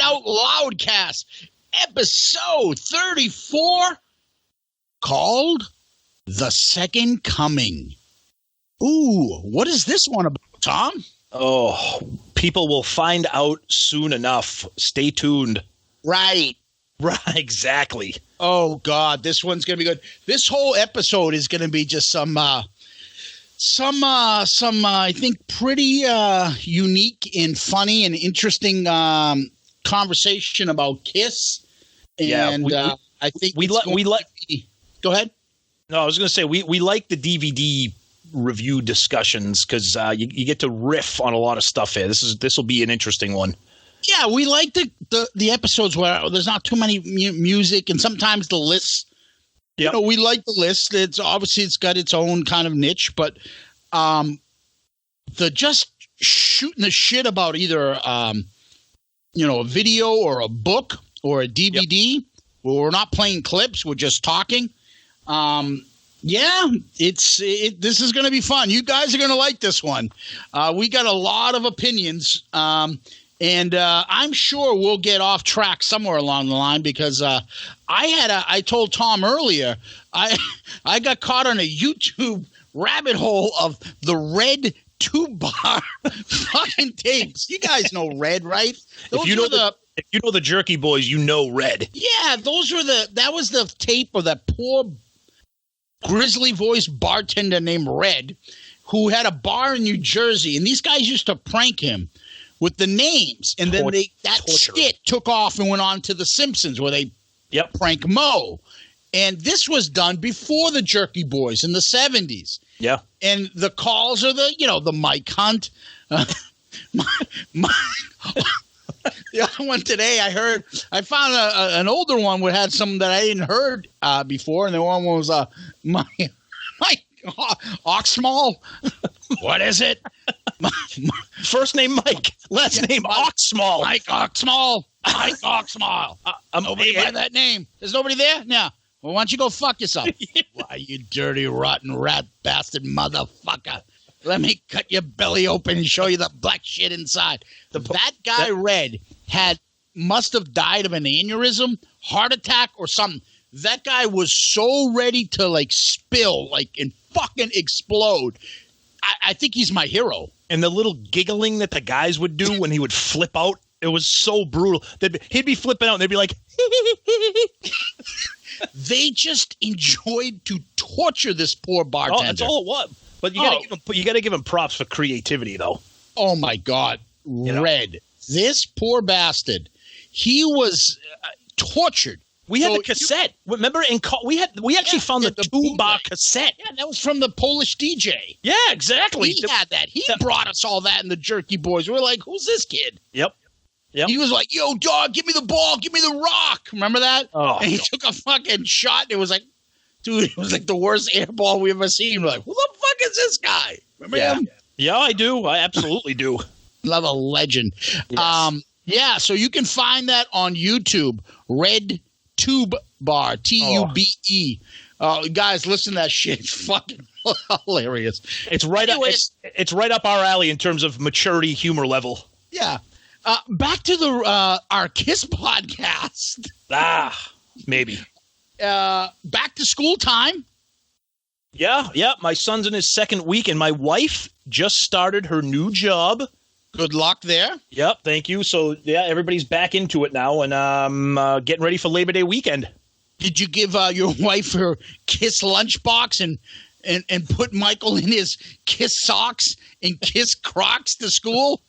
Out Loudcast, episode 34, called The Second Coming. Ooh, what is this one about, Tom? Oh, people will find out soon enough. Stay tuned. Right, exactly. Oh, God, this one's going to be good. This whole episode is going to be just some I think, pretty unique and funny and interesting conversation about Kiss. And I think we like. Go ahead. No, I was going to say we like the DVD review discussions because you get to riff on a lot of stuff here. This will be an interesting one. Yeah, we like the episodes where there's not too many music, and sometimes the lists. Yep. You know, we like the list. It's got its own kind of niche, but the just shooting the shit about either a video or a book or a DVD where we're not playing clips, we're just talking. This is going to be fun. You guys are going to like this one. We got a lot of opinions, and I'm sure we'll get off track somewhere along the line because I told Tom earlier, I got caught on a YouTube rabbit hole of the Red Tube Bar fucking tapes. You guys know Red, right? If you know the Jerky Boys, you know Red. Yeah, that was the tape of that poor grizzly voiced bartender named Red who had a bar in New Jersey, and these guys used to prank him with the names, and then that skit took off and went on to The Simpsons where they prank Moe. And this was done before the Jerky Boys in the 70s. Yeah. And the calls are the Mike Hunt. The other one today I found an older one that had some that I didn't heard before. And the one was my Oxmall. What is it? First name Mike. Last name Oxmall. Mike Oxmall. Mike Oxmall. Nobody by that name. There's nobody there? Yeah. Well, why don't you go fuck yourself? Why, you dirty, rotten, rat bastard motherfucker. Let me cut your belly open and show you the black shit inside. That guy, Red, must have died of an aneurysm, heart attack, or something. That guy was so ready to, spill, and fucking explode. I think he's my hero. And the little giggling that the guys would do when he would flip out, it was so brutal. He'd be flipping out, and they'd be like... They just enjoyed to torture this poor bartender. Oh, that's all it was. But you got to give him props for creativity, though. Oh my God, Red! This poor bastard. He was tortured. We had the cassette. Remember, we actually found the Tube Bar cassette. Yeah, that was from the Polish DJ. Yeah, exactly. He had that. He brought us all that in the Jerky Boys. We were like, "Who's this kid?" Yep. He was like, "Yo, dog, give me the ball, give me the rock." Remember that? Oh, and he took a fucking shot. And it was like, dude, it was like the worst air ball we ever seen. We're like, who the fuck is this guy? Remember him? Yeah, I do. I absolutely do. Love a legend. Yes. So you can find that on YouTube. Red Tube Bar, Tube. Guys, listen to that shit. It's fucking hilarious. It's right up. It's right up our alley in terms of maturity, humor level. Yeah. Back to our Kiss podcast. Maybe. Back to school time. Yeah. My son's in his second week, and my wife just started her new job. Good luck there. Yep, thank you. So, everybody's back into it now, and I'm getting ready for Labor Day weekend. Did you give your wife her Kiss lunchbox and put Michael in his Kiss socks and Kiss Crocs to school?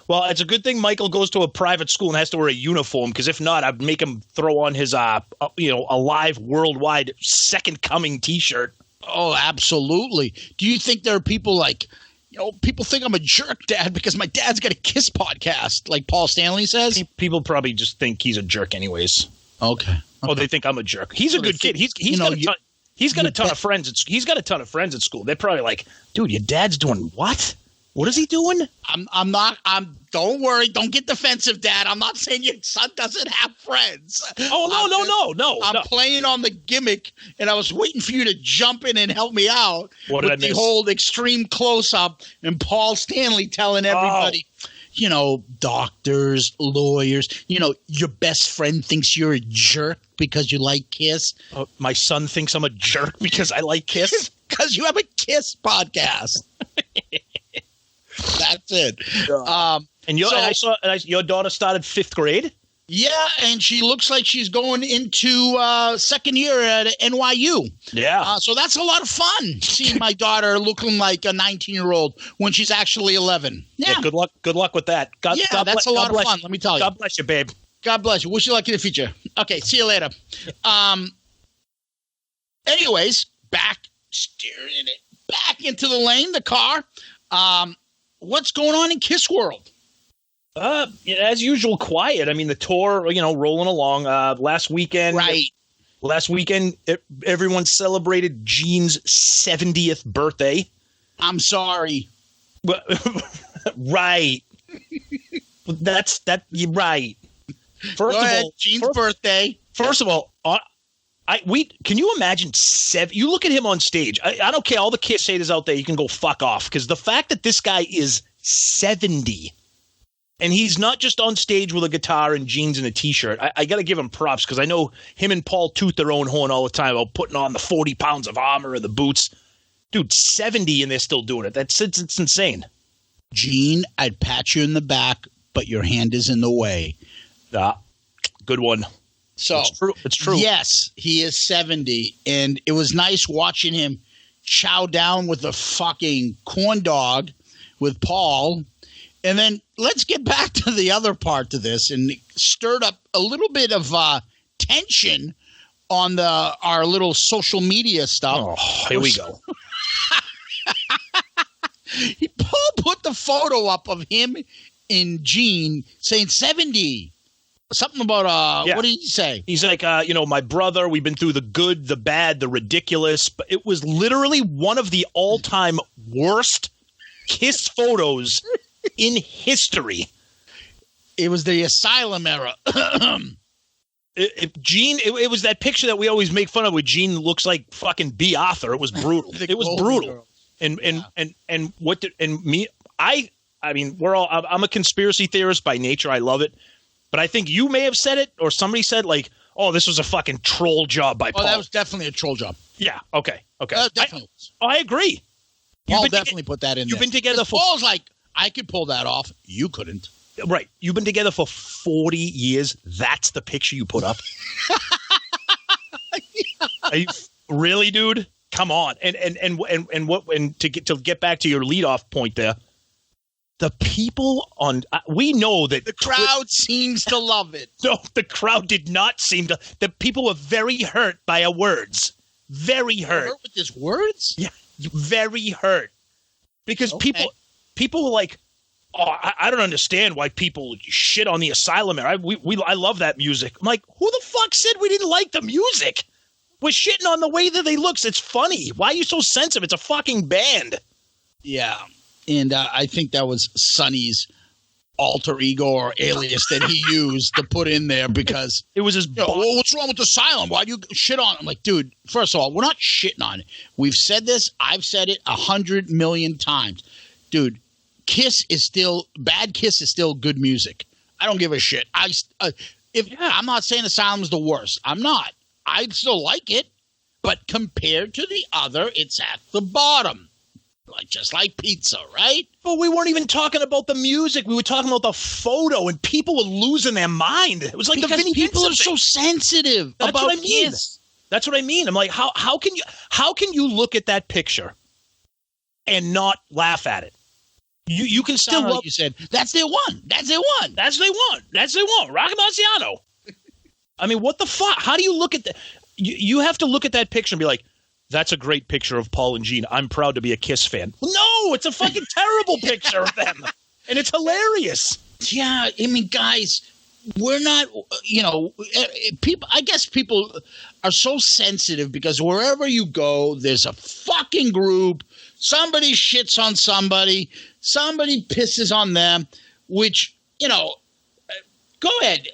Well, it's a good thing Michael goes to a private school and has to wear a uniform, because if not, I'd make him throw on his, Alive Worldwide Second Coming T-shirt. Oh, absolutely. Do you think there are people people think I'm a jerk, Dad, because my dad's got a Kiss podcast, like Paul Stanley says? People probably just think he's a jerk anyways. Okay. Oh, they think I'm a jerk. He's a good kid. He's got a ton of friends. He's got a ton of friends at school. They're probably like, dude, your dad's doing what? What is he doing? Don't worry. Don't get defensive, Dad. I'm not saying your son doesn't have friends. Oh, no. I'm playing on the gimmick, and I was waiting for you to jump in and help me out with the whole extreme close-up and Paul Stanley telling everybody, doctors, lawyers. Your best friend thinks you're a jerk because you like Kiss. My son thinks I'm a jerk because I like Kiss. Because you have a Kiss podcast. That's it. And your daughter started 5th grade? Yeah, and she looks like she's going into second year at NYU. Yeah. So that's a lot of fun, seeing my daughter looking like a 19-year-old when she's actually 11. Yeah. Good luck with that. God that's a lot of fun, let me tell you. God bless you, babe. God bless you. Wish you luck in the future. Okay, see you later. Anyways, steering it back into the lane, the car. What's going on in Kiss World? As usual, quiet. I mean, the tour, rolling along. Last weekend, everyone celebrated Gene's 70th birthday. I'm sorry. Right. You're right. First of all, Gene's birthday. First of all, can you imagine 7? You look at him on stage. I don't care. All the Kiss haters out there, you can go fuck off, because the fact that this guy is 70. And he's not just on stage with a guitar and jeans and a T-shirt. I got to give him props, because I know him and Paul toot their own horn all the time about putting on the 40 pounds of armor and the boots. Dude, 70 and they're still doing it. It's insane. Gene, I'd pat you in the back, but your hand is in the way. Good one. So it's true. Yes, he is 70, and it was nice watching him chow down with a fucking corn dog with Paul. And then let's get back to the other part to this, and it stirred up a little bit of tension on our little social media stuff. Oh, here we go. Paul put the photo up of him and Gene saying 70. Something about what did he say? He's like, my brother, we've been through the good, the bad, the ridiculous. But it was literally one of the all-time worst Kiss photos in history. It was the Asylum era. Gene, it was that picture that we always make fun of where Gene looks like fucking B. Arthur. It was brutal. It was brutal. I'm a conspiracy theorist by nature. I love it. But I think you may have said it, or somebody said, like, oh, this was a fucking troll job by Paul. Oh, that was definitely a troll job. Yeah, okay. Definitely was. I agree. Paul definitely put that in there. You've been together for... Paul's like, I could pull that off. You couldn't. Right. You've been together for 40 years. That's the picture you put up? Are you really, dude? Come on. And to get back to your leadoff point there, the people on we know that the crowd seems to love it. No, the crowd did not seem to. The people were very hurt by our words. Very hurt. Hurt with his words? Yeah, very hurt. Because people were like, oh, I don't understand why people shit on the Asylum era. I love that music. I'm like, who the fuck said we didn't like the music? We're shitting on the way that they looks. It's funny. Why are you so sensitive? It's a fucking band. Yeah. And I think that was Sonny's alter ego or alias that he used to put in there, because it was his what's wrong with Asylum? Why do you shit on it? I'm like, dude, first of all, we're not shitting on it. We've said this. I've said it 100 million times. Dude, bad Kiss is still good music. I don't give a shit. I'm not saying Asylum's the worst. I'm not. I still like it. But compared to the other, it's at the bottom. Just like pizza, right? But we weren't even talking about the music. We were talking about the photo, and people were losing their mind. It was like because the Vinnie people Vincent are so sensitive That's about what I mean. Kiss. That's what I mean. I'm like, how can you look at that picture and not laugh at it? You can still love. Like you said, that's their one. That's their one. That's their one. That's their one. Rocky Marciano. I mean, what the fuck? How do you look at that? You have to look at that picture and be like, that's a great picture of Paul and Gene. I'm proud to be a Kiss fan. Well, no, it's a fucking terrible picture of them. And it's hilarious. Yeah, I mean, guys, we're not, people. I guess people are so sensitive because wherever you go, there's a fucking group. Somebody shits on somebody. Somebody pisses on them, which, go ahead.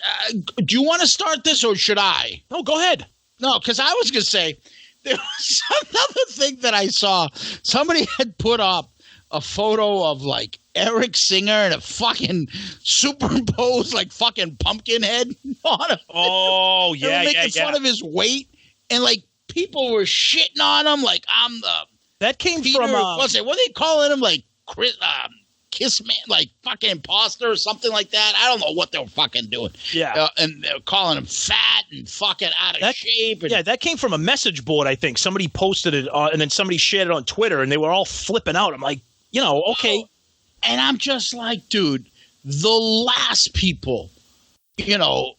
Do you want to start this or should I? No, go ahead. No, because I was going to say, there was another thing that I saw. Somebody had put up a photo of like Eric Singer and a fucking superimposed like fucking pumpkin head on him. Oh, yeah, They were making fun of his weight, and like people were shitting on him. Like I'm the that came Peter, from what are they calling him? Like Chris, Kiss Man, like fucking imposter or something like that. I don't know what they were fucking doing. Yeah, and they were calling him fat and fucking out of shape. And, yeah, that came from a message board. I think somebody posted it, and then somebody shared it on Twitter, and they were all flipping out. I'm like, okay. And I'm just like, dude, the last people,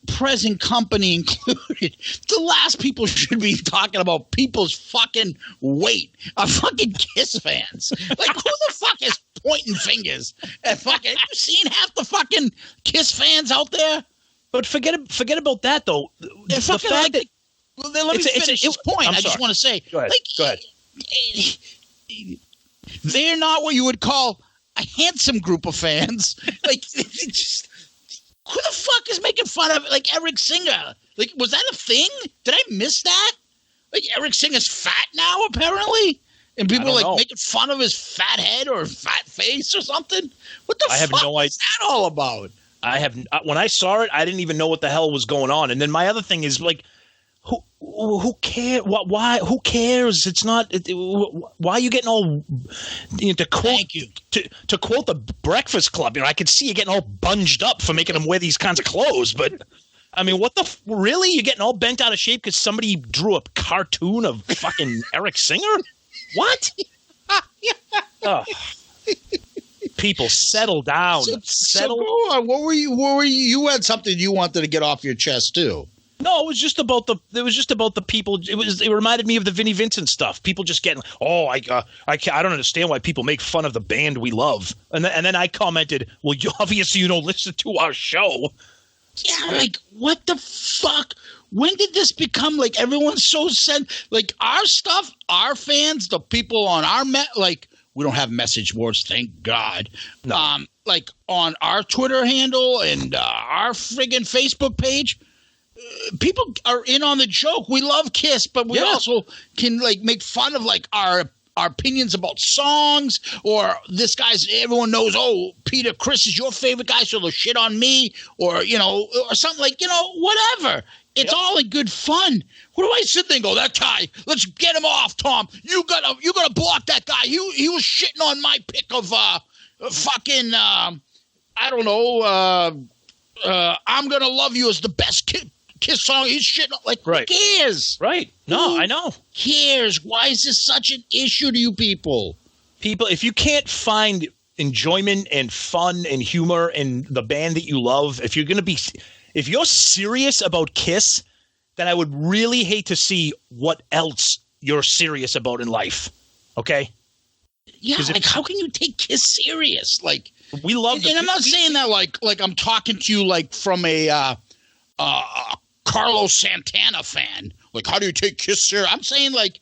present company included, the last people should be talking about people's fucking weight are fucking Kiss fans. Like, who the fuck is pointing fingers at fucking? Have you seen half the fucking Kiss fans out there? But forget about that, though. The fact that let me finish this point. I just want to say, go ahead. They're not what you would call a handsome group of fans. Like, just, who the fuck is making fun of like Eric Singer? Like, was that a thing? Did I miss that? Like, Eric Singer's fat now, apparently, and people are like making fun of his fat head or fat face or something. What the fuck is that all about? When I saw it, I didn't even know what the hell was going on. And then my other thing is like, who cares? Why? Who cares? It's not. Why are you getting all? To quote, Thank you. To quote the Breakfast Club, I could see you getting all bunged up for making them wear these kinds of clothes. But I mean, what the? Really? You're getting all bent out of shape because somebody drew a cartoon of fucking Eric Singer? What? Oh. People, settle down. So go on. What were you? You had something you wanted to get off your chest too. No, it was just about the people. It reminded me of the Vinnie Vincent stuff. People just getting, I don't understand why people make fun of the band we love. And then I commented, well, obviously you don't listen to our show. Yeah, like what the fuck? When did this become like everyone's so like our stuff, our fans, the people on our like we don't have message boards, thank God. No. Like on our Twitter handle and our friggin' Facebook page. People are in on the joke. We love Kiss, but we also can like make fun of like our opinions about songs or this guy's. Everyone knows. Oh, Peter Criss is your favorite guy, so they'll shit on me or or something like whatever. It's all in good fun. What do I sit there and go? That guy, let's get him off, Tom. You gotta block that guy. He was shitting on my pick of fucking I don't know. I'm gonna love you as the best Kiss song. He's shitting like right. Who cares? Right. No, I know. Cares? Why is this such an issue to you people? People, if you can't find enjoyment and fun and humor in the band that you love, if you're serious about Kiss, then I would really hate to see what else you're serious about in life. Okay? Yeah, like how can you take Kiss serious? Like we love and I'm not saying that like I'm talking to you like from a Carlos Santana fan. Like, how do you take Kiss serious? I'm saying, like,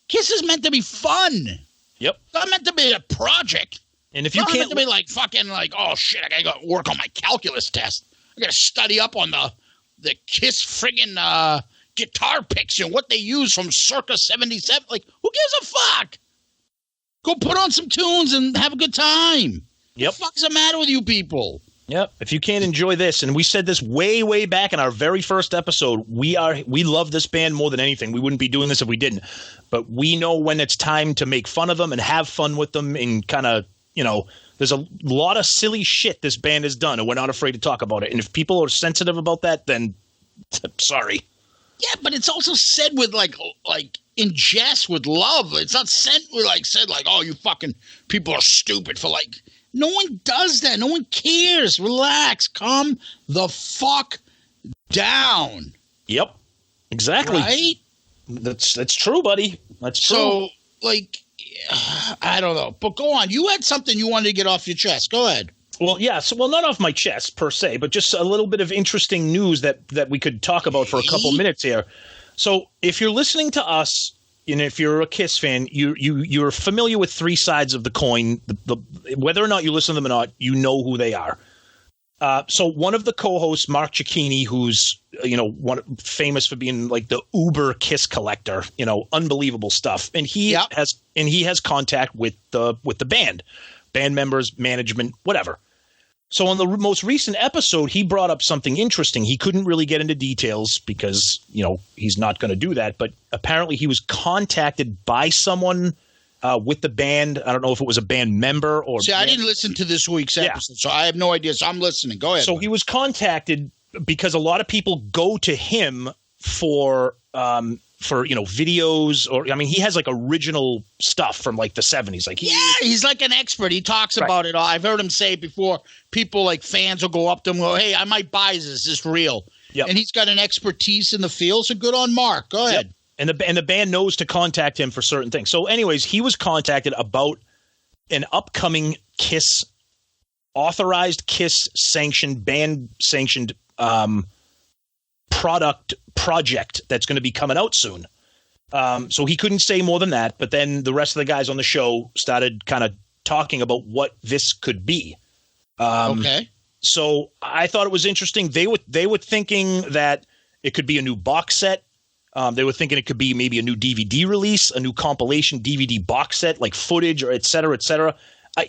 Kiss is meant to be fun. Yep. It's not meant to be a project. And if you can't... meant to be, like, fucking, like, oh, shit, I gotta go work on my calculus test. I gotta study up on the Kiss friggin' guitar picks and what they use from circa 77. Like, who gives a fuck? Go put on some tunes and have a good time. Yep. What the fuck's the matter with you people? Yep. If you can't enjoy this, and we said this way, way back in our very first episode, we love this band more than anything. We wouldn't be doing this if we didn't. But we know when it's time to make fun of them and have fun with them and kind of, there's a lot of silly shit this band has done, and we're not afraid to talk about it. And if people are sensitive about that, then sorry. Yeah, but it's also said with like in jest with love. It's not said like, oh, you fucking people are stupid for like. No one does that. No one cares. Relax. Calm the fuck down. Yep. Exactly. Right? That's true, buddy. That's true. So, like, I don't know. But go on. You had something you wanted to get off your chest. Go ahead. Well, yeah. So, not off my chest per se, but just a little bit of interesting news that we could talk about for a couple minutes here. So, if you're listening to us, and if you're a Kiss fan, you're familiar with three sides of the coin. Whether or not you listen to them or not, you know who they are. So one of the co-hosts, Mark Cicchini, who's famous for being like the uber Kiss collector, unbelievable stuff, and he has contact with the band. band members, management, whatever. So on the most recent episode, he brought up something interesting. He couldn't really get into details because, he's not going to do that. But apparently he was contacted by someone with the band. I don't know if it was a band member or. See, I didn't listen to this week's episode, so I have no idea. So I'm listening. Go ahead. So he was contacted because a lot of people go to him for videos, or he has like original stuff from like the 70s. Like he's like an expert. He talks about it all. I've heard him say it before. People like fans will go up to him and go, "Hey, I might buy this. Is this real?" Yep. And he's got an expertise in the field. So good on Mark. Go ahead. Yep. And the band knows to contact him for certain things. So anyways, he was contacted about an upcoming Kiss authorized, Kiss sanctioned, band sanctioned project that's going to be coming out soon. So he couldn't say more than that, but then the rest of the guys on the show started kind of talking about what this could be. Okay. So I thought it was interesting. They were thinking that it could be a new box set. They were thinking it could be maybe a new DVD release, a new compilation DVD box set, like footage or et cetera, et cetera.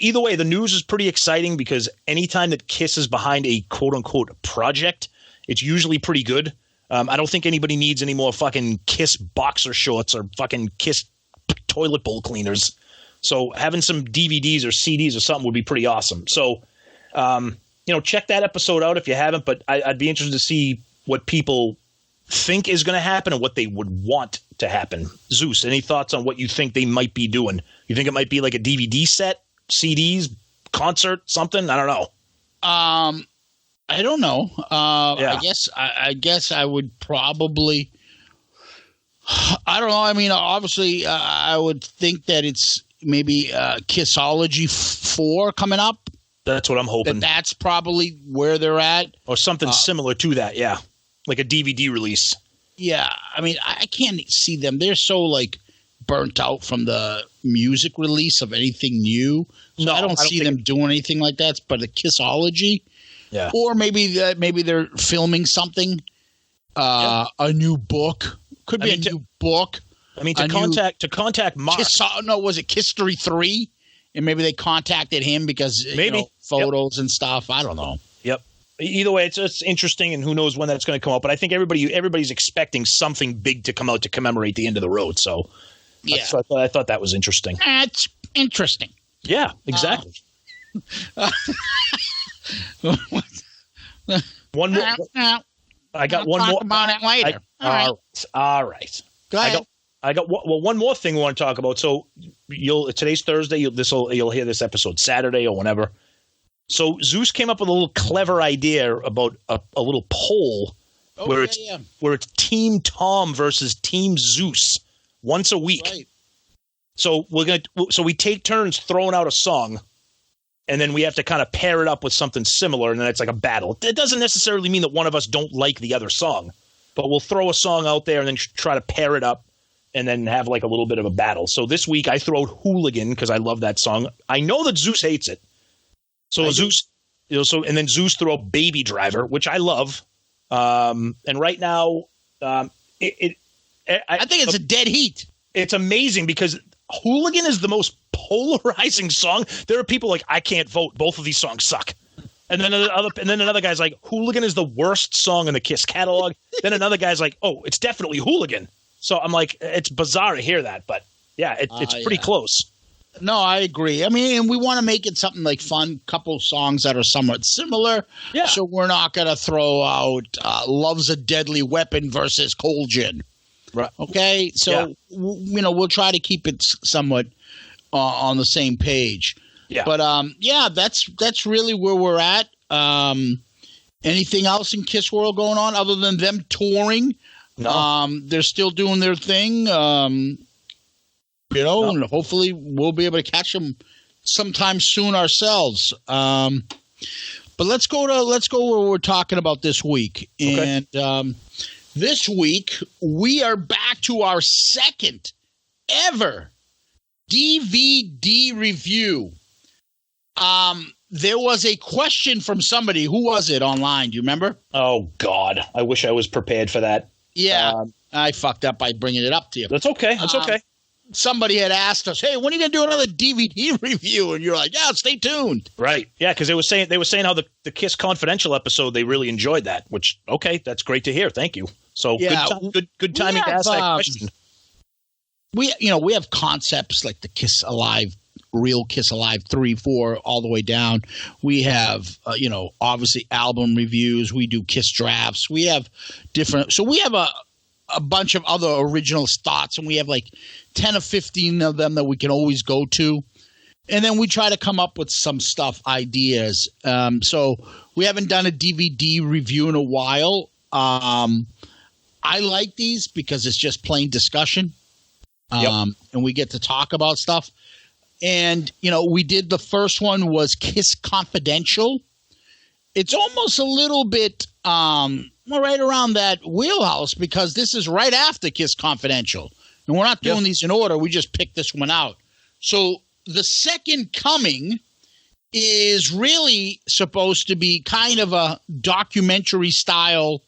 Either way, the news is pretty exciting because anytime that Kiss is behind a quote-unquote project, it's usually pretty good. I don't think anybody needs any more fucking Kiss boxer shorts or fucking Kiss toilet bowl cleaners. So having some DVDs or CDs or something would be pretty awesome. So, check that episode out if you haven't, but I'd be interested to see what people think is going to happen and what they would want to happen. Zeus, any thoughts on what you think they might be doing? You think it might be like a DVD set, CDs, concert, something? I don't know. I don't know. I guess I would probably. I don't know. I mean, obviously, I would think that it's maybe Kissology 4 coming up. That's what I'm hoping. That's probably where they're at, or something similar to that. Yeah, like a DVD release. Yeah, I mean, I can't see them. They're so like burnt out from the music release of anything new. So I don't see them doing anything like that. But a Kissology. Yeah. Or maybe they're filming something, a new book. Could be a new book. I mean, to contact Mark. Was it Kistory 3? And maybe they contacted him because photos and stuff. I don't know. Yep. Either way, it's interesting, and who knows when that's going to come out. But I think everybody's expecting something big to come out to commemorate the end of the road. So I thought that was interesting. That's interesting. Yeah, exactly. One more. I got one more. Talk about it later. All right. Go ahead. I got one more thing we want to talk about. So today's Thursday. You'll hear this episode Saturday or whenever. So Zeus came up with a little clever idea about a little poll where it's Team Tom versus Team Zeus once a week. Right. So we take turns throwing out a song. And then we have to kind of pair it up with something similar, and then it's like a battle. It doesn't necessarily mean that one of us don't like the other song, but we'll throw a song out there and then try to pair it up and then have like a little bit of a battle. So this week I throw out Hooligan because I love that song. I know that Zeus hates it. So Zeus, and then Zeus threw out Baby Driver, which I love. And right now, I think it's a dead heat. It's amazing because Hooligan is the most polarizing song. There are people like, I can't vote. Both of these songs suck. And then another guy's like, Hooligan is the worst song in the Kiss catalog. Then another guy's like, oh, it's definitely Hooligan. So I'm like, it's bizarre to hear that, but yeah, it's pretty close. No, I agree. I mean, and we want to make it something like fun, couple songs that are somewhat similar. Yeah. So we're not going to throw out Love's a Deadly Weapon versus Cold Gin. Right. Okay. So, we'll try to keep it somewhat on the same page. Yeah. But, that's really where we're at. Anything else in Kiss World going on other than them touring? No. They're still doing their thing. And hopefully we'll be able to catch them sometime soon ourselves. But let's go where we're talking about this week. Okay. And this week we are back to our second ever DVD review. There was a question from somebody. Who was it online? Do you remember? Oh, God. I wish I was prepared for that. Yeah. I fucked up by bringing it up to you. That's okay. That's okay. somebody had asked us, "Hey, when are you going to do another DVD review?" And you're like, "Yeah, stay tuned." Right? Yeah, because they were saying how the Kiss Confidential episode, they really enjoyed that. Which, okay, that's great to hear. Thank you. So good timing to ask that question. We have concepts like the Kiss Alive, Real Kiss Alive 3, 4, all the way down. We have obviously album reviews. We do Kiss drafts. We have different. So we have a bunch of other original thoughts, and we have like 10 or 15 of them that we can always go to. And then we try to come up with some ideas. So we haven't done a DVD review in a while. I like these because it's just plain discussion. And we get to talk about stuff. And, we did the first one was Kiss Confidential. It's almost a little bit right around that wheelhouse because this is right after Kiss Confidential. And we're not doing these in order. We just picked this one out. So the Second Coming is really supposed to be kind of a documentary style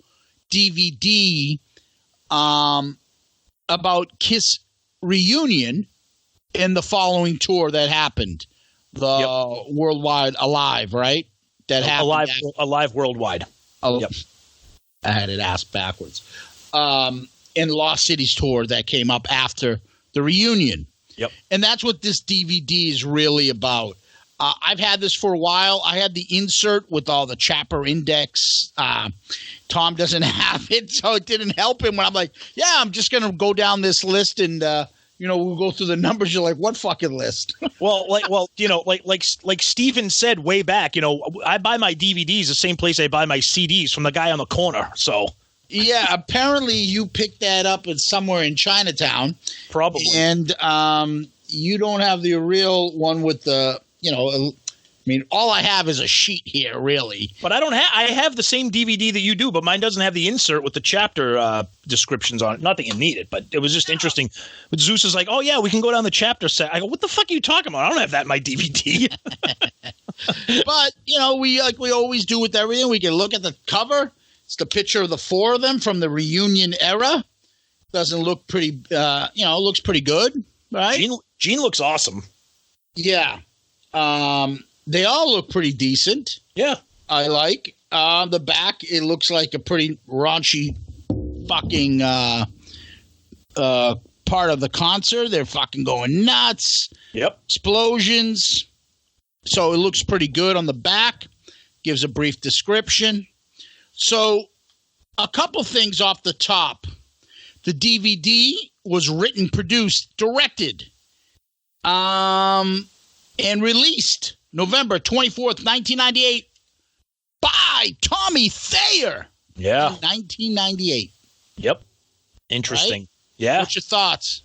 DVD about Kiss reunion in the following tour that happened. The Worldwide Alive, right? That happened. Alive Worldwide. Oh, yep. I had it asked backwards. And Lost Cities tour that came up after the reunion. Yep. And that's what this DVD is really about. I've had this for a while. I had the insert with all the chapter index. Tom doesn't have it, so it didn't help him when I'm like, yeah, I'm just going to go down this list and, we'll go through the numbers. You're like, what fucking list? like Steven said way back, I buy my DVDs the same place I buy my CDs from the guy on the corner. So yeah, apparently you picked that up somewhere in Chinatown. Probably. And you don't have the real one with the, all I have is a sheet here, really. But I have the same DVD that you do, but mine doesn't have the insert with the chapter descriptions on it. Not that you need it, but it was just interesting. But Zeus is like, oh, yeah, we can go down the chapter set. I go, what the fuck are you talking about? I don't have that in my DVD. But, we always do with everything. We can look at the cover. It's the picture of the four of them from the reunion era. Doesn't look pretty, looks pretty good, right? Gene looks awesome. Yeah. They all look pretty decent. Yeah. I like. The back, it looks like a pretty raunchy fucking part of the concert. They're fucking going nuts. Yep. Explosions. So it looks pretty good on the back. Gives a brief description. So a couple things off the top. The DVD was written, produced, directed, and released November 24th, 1998 by Tommy Thayer. Yeah. 1998. Yep. Interesting. Right? Yeah. What's your thoughts?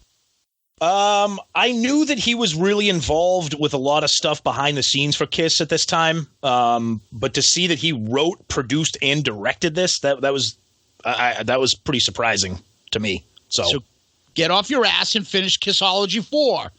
I knew that he was really involved with a lot of stuff behind the scenes for Kiss at this time. But to see that he wrote, produced, and directed this, that was pretty surprising to me. So get off your ass and finish Kissology 4.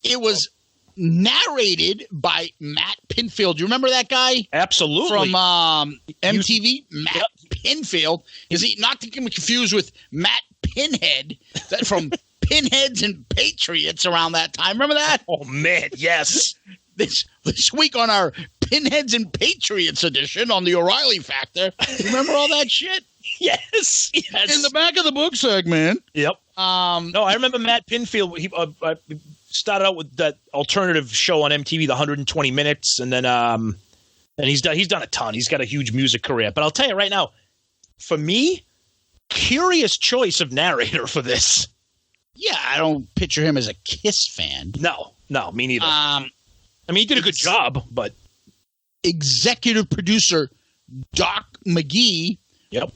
It was narrated by Matt Pinfield. Do you remember that guy? Absolutely. From MTV? Matt Pinfield. Is he not to be confused with Matt Pinhead that from Pinheads and Patriots around that time? Remember that? Oh, man, yes. This week on our Pinheads and Patriots edition on the O'Reilly Factor. Remember all that shit? Yes. In the back of the book segment. Yep. No, I remember Matt Pinfield. He started out with that alternative show on MTV, the 120 Minutes, and then and he's done a ton. He's got a huge music career. But I'll tell you right now, for me, curious choice of narrator for this. Yeah, I don't picture him as a Kiss fan. No, me neither. I mean, he did a good job, but executive producer Doc McGee. Yep.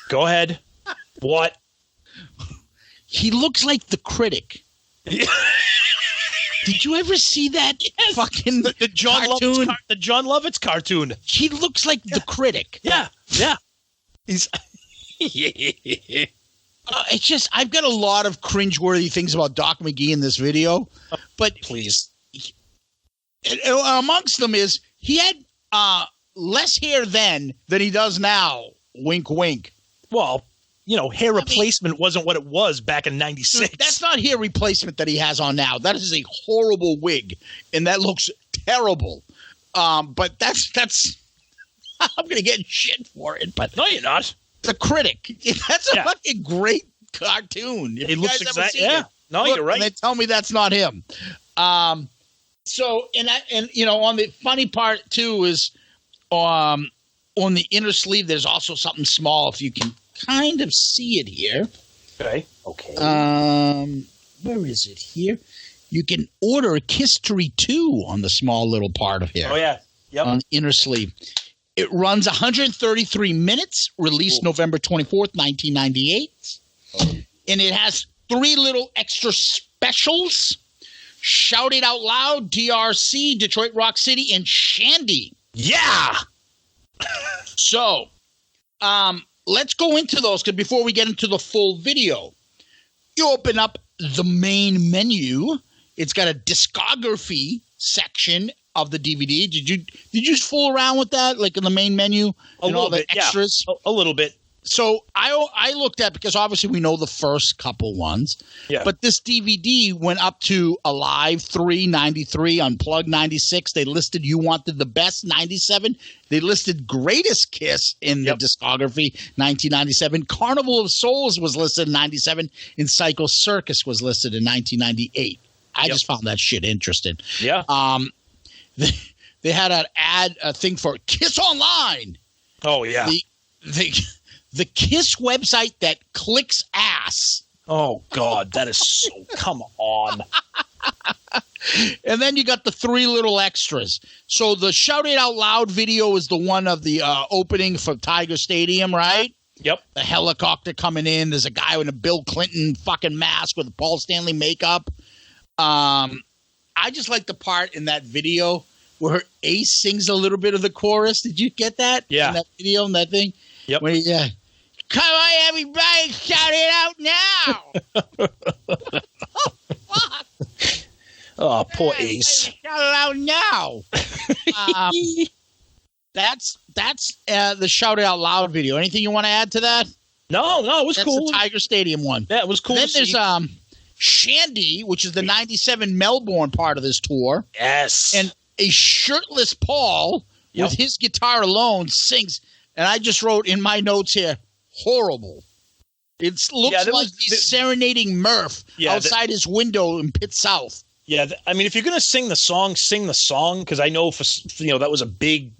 Go ahead. What? He looks like the critic. Did you ever see that fucking the John cartoon? The John Lovitz cartoon. He looks like the critic. Yeah. He's it's just I've got a lot of cringeworthy things about Doc McGee in this video, but please. Amongst them is he had less hair then than he does now. Wink, wink. Well, hair replacement wasn't what it was back in '96. That's not hair replacement that he has on now. That is a horrible wig, and that looks terrible. But that's I'm gonna get shit for it. But no, you're not. The Critic. That's a fucking great cartoon. It looks exactly. Yeah. No, you're right. And they tell me that's not him. So on the funny part too is, on the inner sleeve, there's also something small. If you can kind of see it here. Okay. Where is it here? You can order a History 2 on the small little part of here. Oh, yeah. Yep. On the inner sleeve. It runs 133 minutes, released November 24th, 1998. And it has 3 little extra specials. Shout It Out Loud, DRC, Detroit Rock City, and Shandy. Yeah! So, let's go into those, because before we get into the full video, you open up the main menu. It's got a discography section of the DVD. Did you fool around with that, like in the main menu? A little bit, extras? Yeah. A little bit. So I looked at, because obviously we know the first couple ones. Yeah. But this DVD went up to Alive 3, 93, Unplugged 96. They listed You Wanted the Best 97. They listed Greatest Kiss in the discography 1997. Carnival of Souls was listed in 97. And Psycho Circus was listed in 1998. I just found that shit interesting. Yeah. They had a thing for Kiss Online. Oh, yeah. The Kiss website that clicks ass. Oh, God, that is so – come on. And then you got the 3 little extras. So the Shout It Out Loud video is the one of the opening for Tiger Stadium, right? Yep. The helicopter coming in. There's a guy with a Bill Clinton fucking mask with Paul Stanley makeup. I just like the part in that video where Ace sings a little bit of the chorus. Did you get that? Yeah. In that video, in that thing? Yep. Where come on, everybody, shout it out now. Oh, fuck. Oh, poor Ace. Shout it out now. That's the Shout It Out Loud video. Anything you want to add to that? No, it was cool. That's the Tiger Stadium one. Yeah, it was cool. Then there's Shandy, which is the 97 Melbourne part of this tour. Yes. And a shirtless Paul with his guitar alone sings, and I just wrote in my notes here, horrible. It looks like he's serenading Murph outside his window in Pitt South. Yeah, I mean, if you're going to sing the song, because I know that was a big,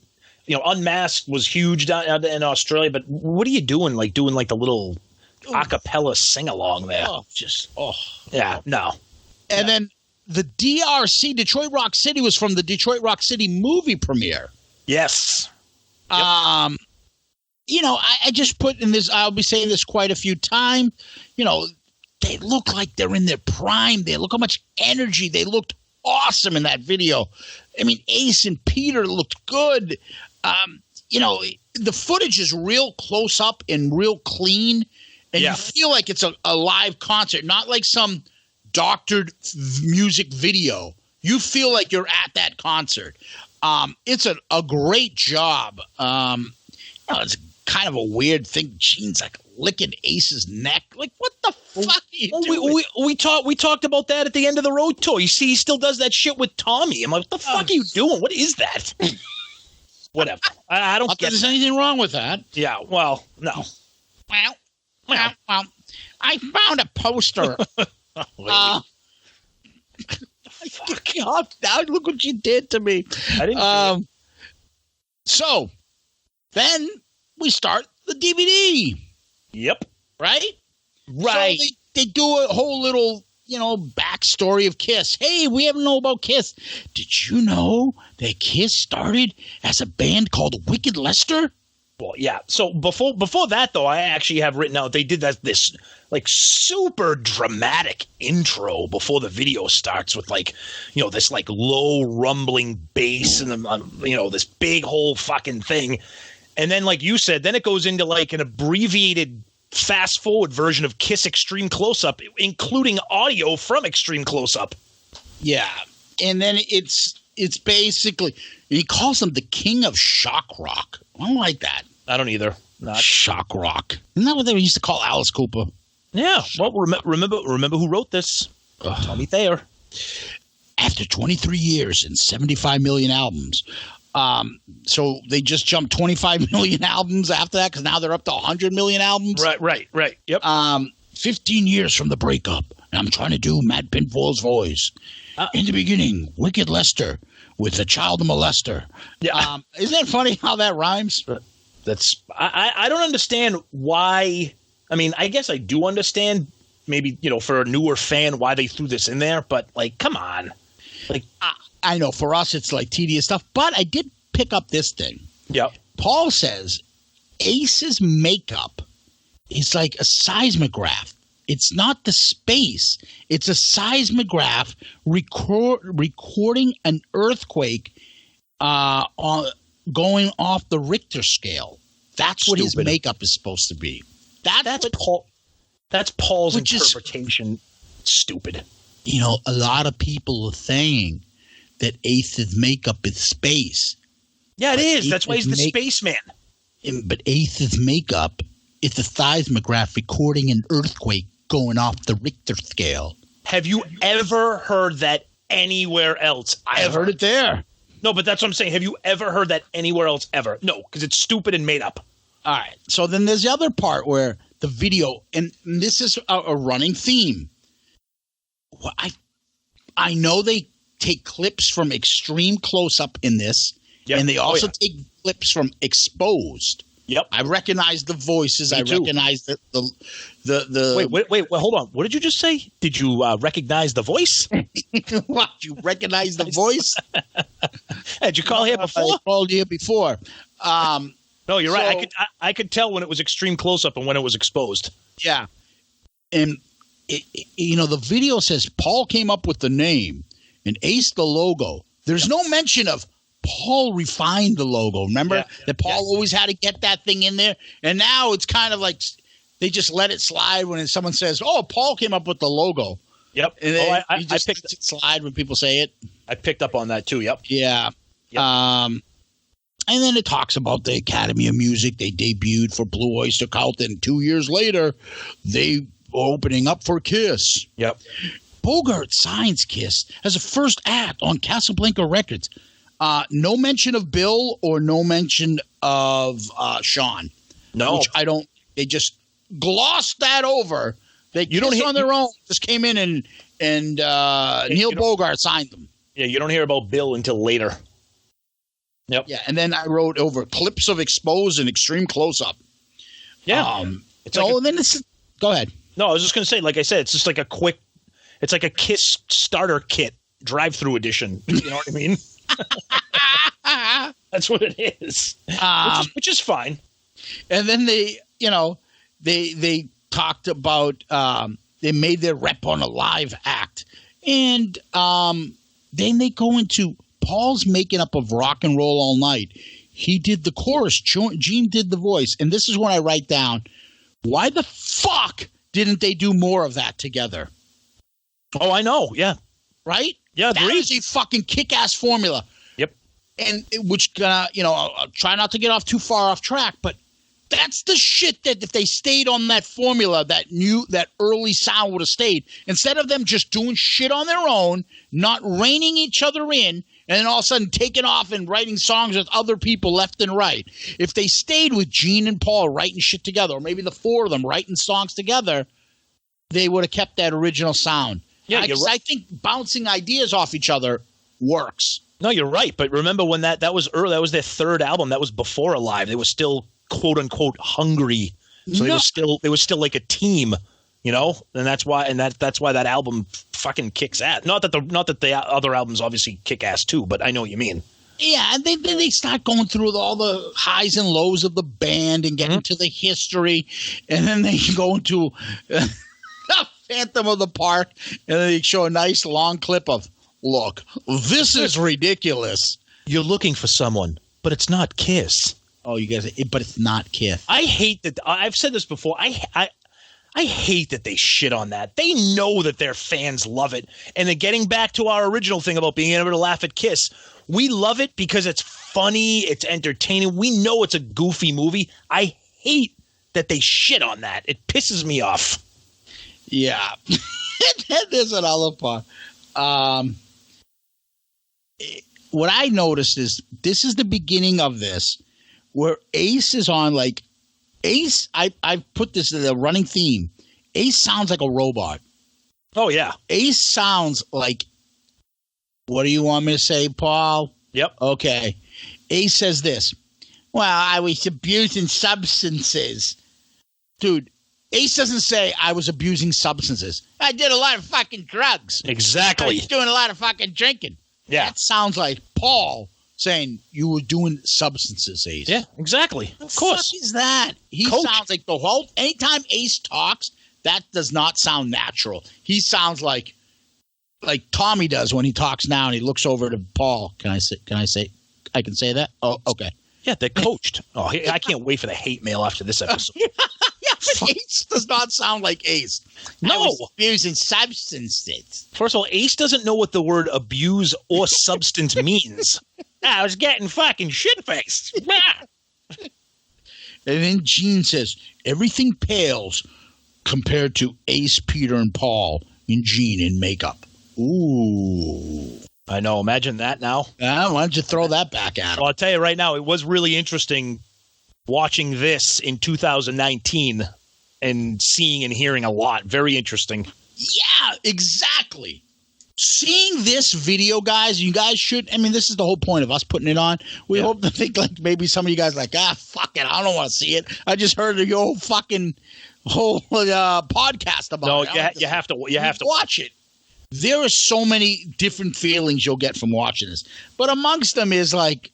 Unmasked was huge down in Australia, but what are you doing? Like doing like the little a cappella sing along there? Yeah, no. And then the DRC, Detroit Rock City, was from the Detroit Rock City movie premiere. Yes. Yep. I just put in this, I'll be saying this quite a few times, they look like they're in their prime. They look how much energy. They looked awesome in that video. I mean, Ace and Peter looked good. The footage is real close up and real clean. And you feel like it's a live concert, not like some doctored music video. You feel like you're at that concert. It's a great job. It's kind of a weird thing. Gene's like licking Ace's neck. Like, what the fuck are you doing? We talked about that at the end of the road tour. You see, he still does that shit with Tommy. I'm like, what the fuck are you doing? What is that? Whatever. I don't get there's anything wrong with that. Yeah, well, no. Well, I found a poster. Fuck off now. Look what you did to me. I didn't So then we start the DVD. Yep. Right? Right. So they do a whole little, backstory of Kiss. Hey, we haven't know about Kiss. Did you know that Kiss started as a band called Wicked Lester? Well, yeah. So before that, though, I actually have written out they did this like super dramatic intro before the video starts with this like low rumbling bass and this big whole fucking thing, and then like you said, then it goes into like an abbreviated fast forward version of Kiss Extreme Close Up, including audio from Extreme Close Up. Yeah, and then it's basically he calls him the King of Shock Rock. I don't like that. I don't either. Not shock rock. Isn't that what they used to call Alice Cooper? Yeah. Well, remember who wrote this? Tommy Thayer. After 23 years and 75 million albums. So they just jumped 25 million albums after that because now they're up to 100 million albums. Right. Yep. 15 years from the breakup. And I'm trying to do Matt Pinfall's voice. In the beginning, Wicked Lester with a child molester. Yeah. Isn't that funny how that rhymes? I don't understand why. I mean, I guess I do understand maybe, for a newer fan why they threw this in there. But, like, come on. Like, I know for us it's like tedious stuff. But I did pick up this thing. Yep. Paul says Ace's makeup is like a seismograph. It's not the space. It's a seismograph recording an earthquake going off the Richter scale. That's what his makeup is supposed to be. That's Paul's interpretation. Stupid. A lot of people are saying that Ace's makeup is space. Yeah, it is. That's why he's the spaceman. But Ace's makeup is a seismograph recording an earthquake going off the Richter scale. Have you ever heard that anywhere else? I've heard it there. No, but that's what I'm saying. Have you ever heard that anywhere else ever? No, because it's stupid and made up. All right. So then there's the other part where the video, and this is a running theme. Well, I know they take clips from Extreme Close-Up in this, and they also take clips from Exposed. Yep. I recognize the voices. I recognize the Wait, hold on. What did you just say? Did you recognize the voice? What? You recognize the voice? Did you call here before? I called here before. No, you're right. I could tell when it was Extreme Close-Up and when it was Exposed. Yeah. And, the video says Paul came up with the name and Ace the logo. There's no mention of Paul refined the logo. Remember that Paul always had to get that thing in there? And now it's kind of like they just let it slide when someone says, oh, Paul came up with the logo. Yep. And then I just picked it slide when people say it. I picked up on that too. Yep. Yeah. Yep. And then it talks about the Academy of Music. They debuted for Blue Oyster Cult, and 2 years later, they were opening up for Kiss. Yep. Bogart signs Kiss as a first act on Casablanca Records. No mention of Bill or no mention of Sean. No. Which I don't – they just glossed that over. They Kiss on their own just came in and Neil Bogart signed them. Yeah, you don't hear about Bill until later. Yep. Yeah, and then I wrote over clips of Exposed and Extreme Close-Up. Yeah. And then go ahead. No, I was just going to say, like I said, it's just like it's like a Kiss starter kit, drive-through edition. You know what I mean? That's what it is. Which is fine. And then they talked about they made their rep on a live act. And then they go into Paul's making up of Rock and Roll All Night. He did the chorus. Gene did the voice. And this is when I write down, why the fuck didn't they do more of that together? Oh, I know. Yeah. Right? Yeah, that is a fucking kick-ass formula. Yep. And which, I'll try not to get off too far off track, but that's the shit that if they stayed on that formula, that early sound would have stayed. Instead of them just doing shit on their own, not reining each other in, and then all of a sudden taking off and writing songs with other people left and right. If they stayed with Gene and Paul writing shit together, or maybe the four of them writing songs together, they would have kept that original sound. Yeah, I think bouncing ideas off each other works. No, you're right. But remember when that was early, that was their third album. That was before Alive. They were still quote unquote hungry. So they were still like a team, and that's why that album fucking kicks ass. Not that the other albums obviously kick ass too, but I know what you mean. Yeah, and then they start going through all the highs and lows of the band and getting to the history, and then they go into Phantom of the Park, and then they show a nice long clip of, look, this is ridiculous. You're looking for someone, but it's not Kiss. Oh, you guys, but it's not Kiss. I hate that. I've said this before. I hate that they shit on that. They know that their fans love it. And then getting back to our original thing about being able to laugh at Kiss, we love it because it's funny, it's entertaining. We know it's a goofy movie. I hate that they shit on that. It pisses me off. Yeah. There's another part. What I noticed is this is the beginning of this where Ace is on like Ace. I've put this as a running theme. Ace sounds like a robot. Oh, yeah. Ace sounds like, what do you want me to say, Paul? Yep. Okay. Ace says this. Well, I was abusing substances. Dude, Ace doesn't say I was abusing substances. I did a lot of fucking drugs. Exactly. I was doing a lot of fucking drinking. Yeah. That sounds like Paul saying you were doing substances, Ace. Yeah, exactly. Of course. What is that? He sounds like the whole. Anytime Ace talks, that does not sound natural. He sounds like Tommy does when he talks now, and he looks over to Paul. Can I say? I can say that. Oh, okay. Yeah, they're coached. Oh, I can't wait for the hate mail after this episode. Yeah, but Ace does not sound like Ace. No. I was abusing substances. First of all, Ace doesn't know what the word abuse or substance means. I was getting fucking shit-faced. And then Gene says, everything pales compared to Ace, Peter, and Paul and Gene in makeup. Ooh. I know. Imagine that now. Why don't you throw that back at him? Well, I'll tell you right now, it was really interesting watching this in 2019 and seeing and hearing a lot. Very interesting. Yeah, exactly. Seeing this video, guys, you guys should. I mean, this is the whole point of us putting it on. We hope to think like maybe some of you guys are like, fuck it, I don't want to see it. I just heard your whole podcast about it. No, you have to watch it. There are so many different feelings you'll get from watching this, but amongst them is like,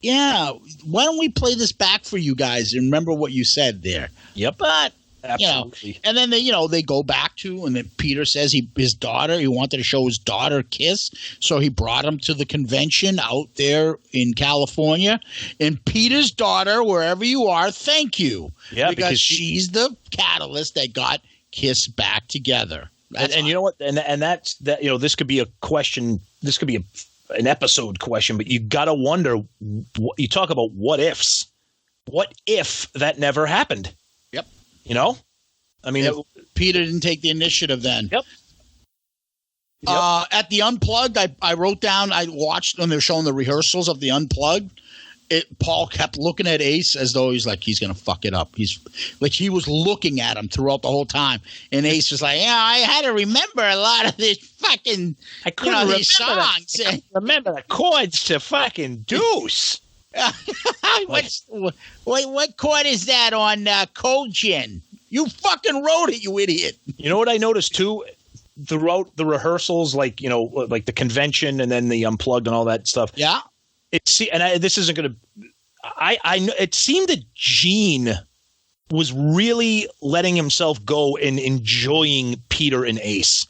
yeah, why don't we play this back for you guys and remember what you said there? Yep, but. Absolutely. And then they go back to, and then Peter says he wanted to show his daughter Kiss, so he brought him to the convention out there in California. And Peter's daughter, wherever you are, thank you. Yeah, because she's the catalyst that got Kiss back together. And you know what? And that's that. This could be a question. This could be an episode question, but you got to wonder. You talk about what ifs. What if that never happened? I mean, Peter didn't take the initiative then. Yep. At the Unplugged, I wrote down, I watched when they were showing the rehearsals of the Unplugged. Paul kept looking at Ace as though he's going to fuck it up. He's like, he was looking at him throughout the whole time. And Ace was like, I had to remember a lot of this fucking, I couldn't remember these songs. Remember the chords to fucking Deuce. What chord is that on Kojin? You fucking wrote it, you idiot. You know what I noticed too? Throughout the rehearsals, like the convention and then the Unplugged and all that stuff. Yeah. This isn't going to. It seemed that Gene was really letting himself go and enjoying Peter and Ace,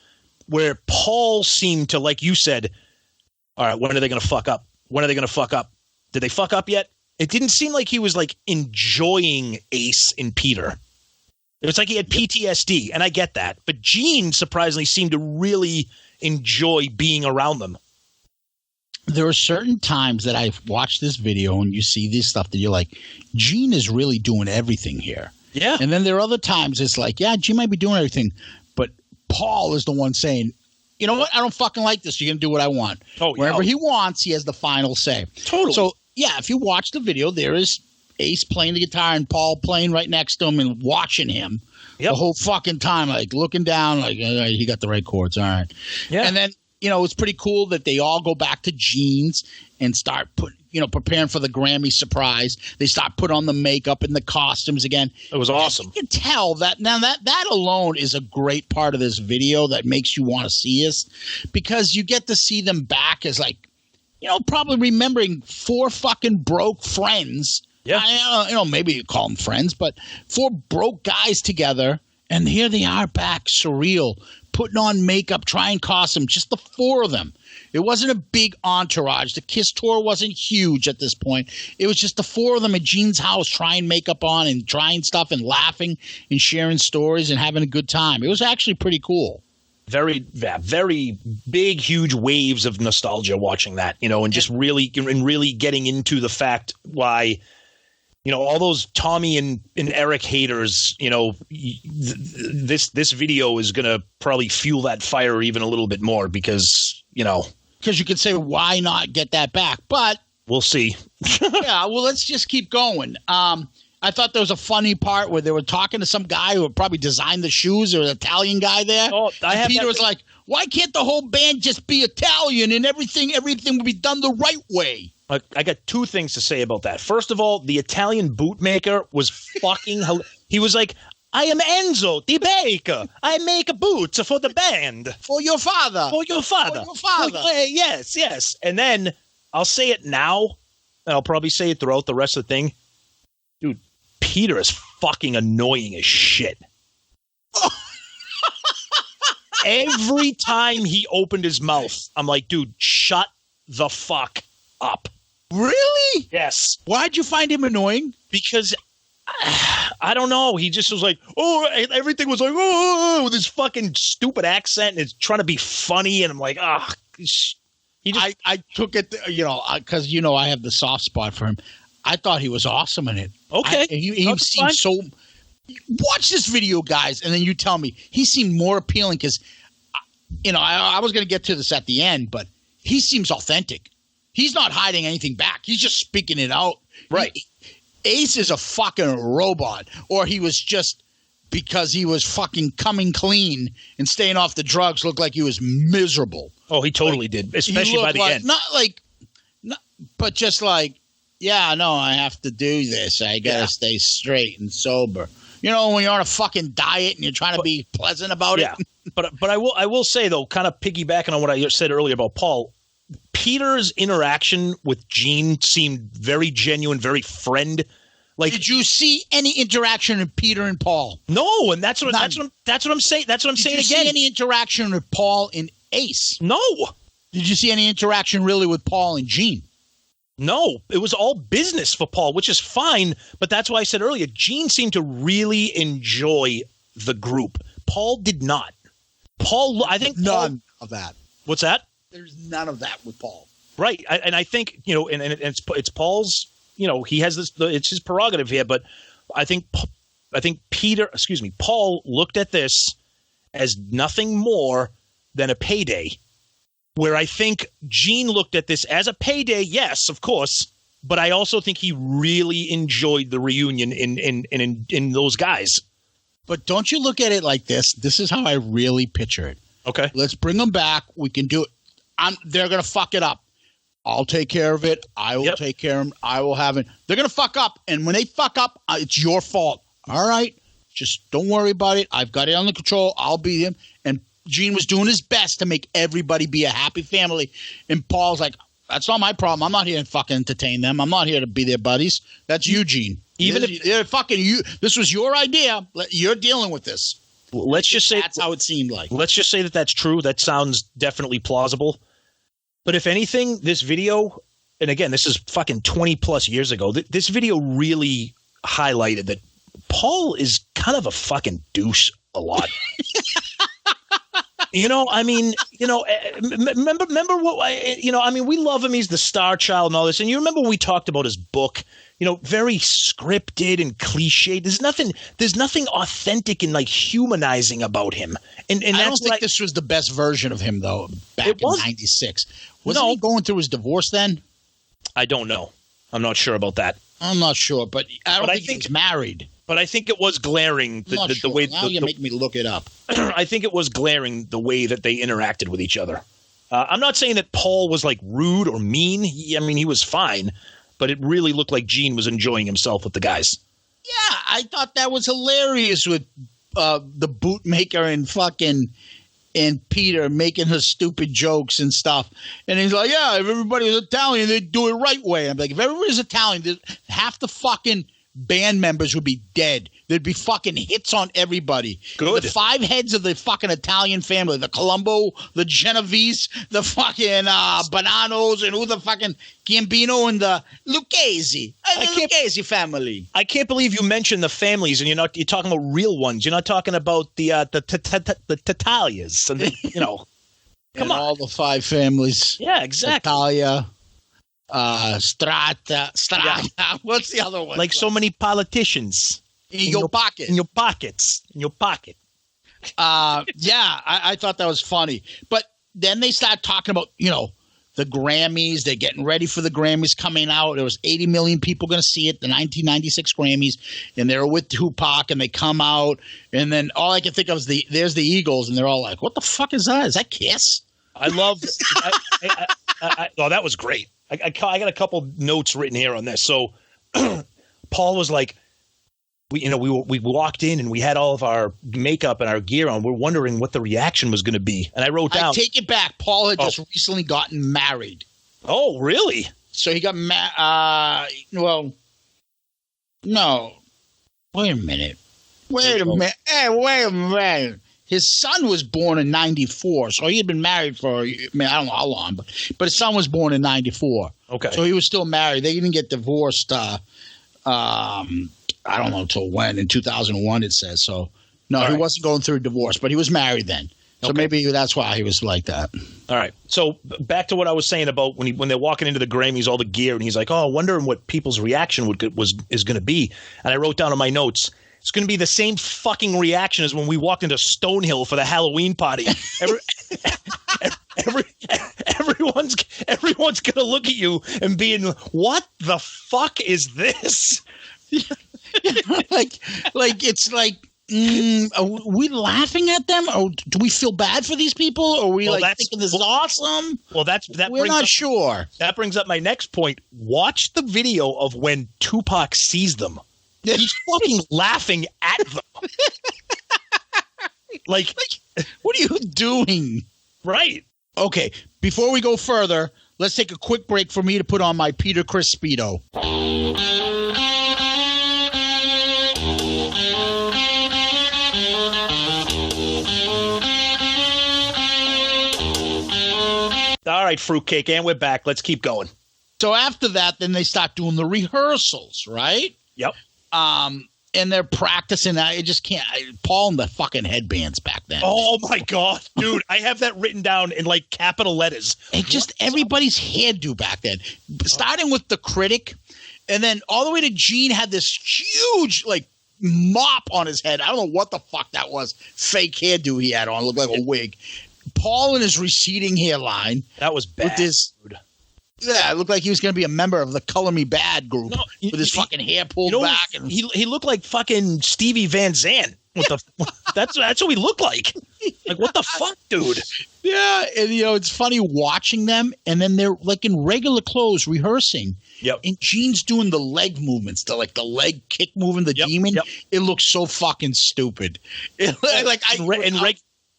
where Paul seemed to, like you said, all right, when are they going to fuck up? When are they going to fuck up? Did they fuck up yet? It didn't seem like he was like enjoying Ace and Peter. It was like he had PTSD, and I get that. But Gene surprisingly seemed to really enjoy being around them. There are certain times that I've watched this video and you see this stuff that you're like, Gene is really doing everything here. Yeah. And then there are other times it's like, yeah, Gene might be doing everything, but Paul is the one saying, you know what? I don't fucking like this. You're going to do what I want. Oh, Wherever he wants, he has the final say. Totally. So, yeah, if you watch the video, there is Ace playing the guitar and Paul playing right next to him and watching him the whole fucking time, like looking down, like, all right, he got the right chords. All right. Yeah. And then, it's pretty cool that they all go back to Gene's and start preparing for the Grammy surprise. They start putting on the makeup and the costumes again. It was awesome. And you can tell that now that alone is a great part of this video that makes you want to see us, because you get to see them back as like, probably remembering 4 fucking broke friends. Yeah. Maybe you call them friends, but 4 broke guys together. And here they are back, surreal, putting on makeup, trying costumes, just the 4 of them. It wasn't a big entourage. The Kiss tour wasn't huge at this point. It was just the 4 of them at Gene's house trying makeup on and trying stuff and laughing and sharing stories and having a good time. It was actually pretty cool. Very, very big, huge waves of nostalgia watching that, and just really getting into the fact why all those Tommy and Eric haters, this video is going to probably fuel that fire even a little bit more because you can say, why not get that back? But we'll see. Yeah, well, let's just keep going. I thought there was a funny part where they were talking to some guy who probably designed the shoes, or an Italian guy there. Oh, Peter was like, why can't the whole band just be Italian and everything will be done the right way? I got two things to say about that. First of all, the Italian bootmaker was fucking he was like, I am Enzo, the baker. I make boots for the band. For your father. Yes. And then I'll say it now, and I'll probably say it throughout the rest of the thing. Dude, Peter is fucking annoying as shit. Every time he opened his mouth, I'm like, dude, shut the fuck up. Really? Yes. Why'd you find him annoying? Because I don't know. He just was like, everything was like, with his fucking stupid accent, and it's trying to be funny, and I'm like, I took it, because I have the soft spot for him. I thought he was awesome in it. Okay. He seemed so. Watch this video, guys, and then you tell me. He seemed more appealing because, I was going to get to this at the end, but he seems authentic. He's not hiding anything back. He's just speaking it out. Right. Ace is a fucking robot, or he was just, because he was fucking coming clean and staying off the drugs, looked like he was miserable. Oh, he totally did, especially by the end. But just like, yeah, no, I have to do this. I got to stay straight and sober. When you're on a fucking diet and you're trying to be pleasant about it. But I will say, though, kind of piggybacking on what I said earlier about Paul, Peter's interaction with Gene seemed very genuine, very friend. Like, did you see any interaction with Peter and Paul? No, and that's what I'm saying. That's what I'm saying again. Did you see any interaction with Paul and Ace? No. Did you see any interaction really with Paul and Gene? No, it was all business for Paul, which is fine. But that's why I said earlier, Gene seemed to really enjoy the group. Paul did not. I think none of that. What's that? There's none of that with Paul. Right. And I think, and it's Paul's, he has this, it's his prerogative here, but I think Paul looked at this as nothing more than a payday, where I think Gene looked at this as a payday. Yes, of course. But I also think he really enjoyed the reunion in those guys. But don't you look at it like this? This is how I really picture it. Okay. Let's bring them back. We can do it. They're going to fuck it up. I'll take care of it. I will take care of them. I will have it. They're going to fuck up. And when they fuck up, it's your fault. All right? Just don't worry about it. I've got it under control. I'll beat him. And Gene was doing his best to make everybody be a happy family. And Paul's like, that's not my problem. I'm not here to fucking entertain them. I'm not here to be their buddies. That's you, Gene. Even if they're fucking you, this was your idea. You're dealing with this. Let's just say that's how it seemed like. Let's just say that that's true. That sounds definitely plausible. But if anything, this video, and again, this is fucking 20 plus years ago, this video really highlighted that Paul is kind of a fucking douche a lot. Remember what, we love him. He's the star child and all this. And you remember when we talked about his book, very scripted and cliched. There's nothing authentic and like humanizing about him. And I don't think this was the best version of him though. Back in '96, wasn't he going through his divorce then? I don't know. I'm not sure about that. I'm not sure, but I don't think he was married. But I think it was glaring the way. Now you make me look it up. I think it was glaring the way that they interacted with each other. I'm not saying that Paul was like rude or mean. He was fine, but it really looked like Gene was enjoying himself with the guys. Yeah, I thought that was hilarious with the bootmaker and Peter making her stupid jokes and stuff. And he's like, yeah, if everybody was Italian, they'd do it right way. I'm like, if everybody's Italian, half the fucking band members would be dead. There'd be fucking hits on everybody. Good. The 5 heads of the fucking Italian family, the Colombo, the Genovese, the fucking Bonanos, and who the fucking Gambino and the Lucchese. The Lucchese family. I can't believe you mentioned the families, and you're talking about real ones. You're not talking about the Tatalias. And come on. All the 5 families. Yeah, exactly. Italia. Strata. Yeah. What's the other one? Like so many politicians. In your pocket. In your pockets. In your pocket. Yeah, I thought that was funny. But then they start talking about, the Grammys. They're getting ready for the Grammys coming out. There was 80 million people going to see it, the 1996 Grammys, and they were with Tupac, and they come out, and then all I can think of is there's the Eagles, and they're all like, what the fuck is that? Is that Kiss? I love oh, that was great. I got a couple notes written here on this. So Paul was like, we walked in and we had all of our makeup and our gear on. We're wondering what the reaction was going to be. And I wrote down. I take it back. Paul had just recently gotten married. Oh, really? So he got well, no. Wait a minute. Hey, wait a minute. His son was born in 94, so he had been married for, I don't know how long, but his son was born in 94. Okay. So he was still married. They didn't get divorced, I don't know till when, in 2001 it says. So, no, he wasn't going through a divorce, but he was married then. So maybe that's why he was like that. All right. So back to what I was saying about when they're walking into the Grammys, all the gear, and he's like, oh, wondering what people's reaction is going to be. And I wrote down in my notes, it's going to be the same fucking reaction as when we walked into Stonehill for the Halloween party. Everyone's going to look at you and be in, what the fuck is this? like it's like, are we laughing at them, or do we feel bad for these people, or are we thinking this is awesome? Well, we're not sure. That brings up my next point. Watch the video of when Tupac sees them. He's fucking laughing at them. like, what are you doing? Right. Okay, before we go further, let's take a quick break for me to put on my Peter Criss Speedo. All right, fruitcake, and we're back. Let's keep going. So after that, then they start doing the rehearsals, right? Yep. And they're practicing. I just can't. Paul and the fucking headbands back then. Oh my god, dude! I have that written down in like capital letters. And just everybody's hairdo back then, starting with the Critic, and then all the way to Gene had this huge mop on his head. I don't know what the fuck that was. Fake hairdo he had on, looked like a wig. Paul and his receding hairline. That was bad. Yeah, it looked like he was going to be a member of the Color Me Bad group with his fucking hair pulled back. And he looked like fucking Stevie Van Zandt. That's what he looked like. Like, what the fuck, dude? Yeah, and it's funny watching them, and then they're like in regular clothes rehearsing. Yep. And Gene's doing the leg movements, the leg kick moving the demon. Yep. It looks so fucking stupid.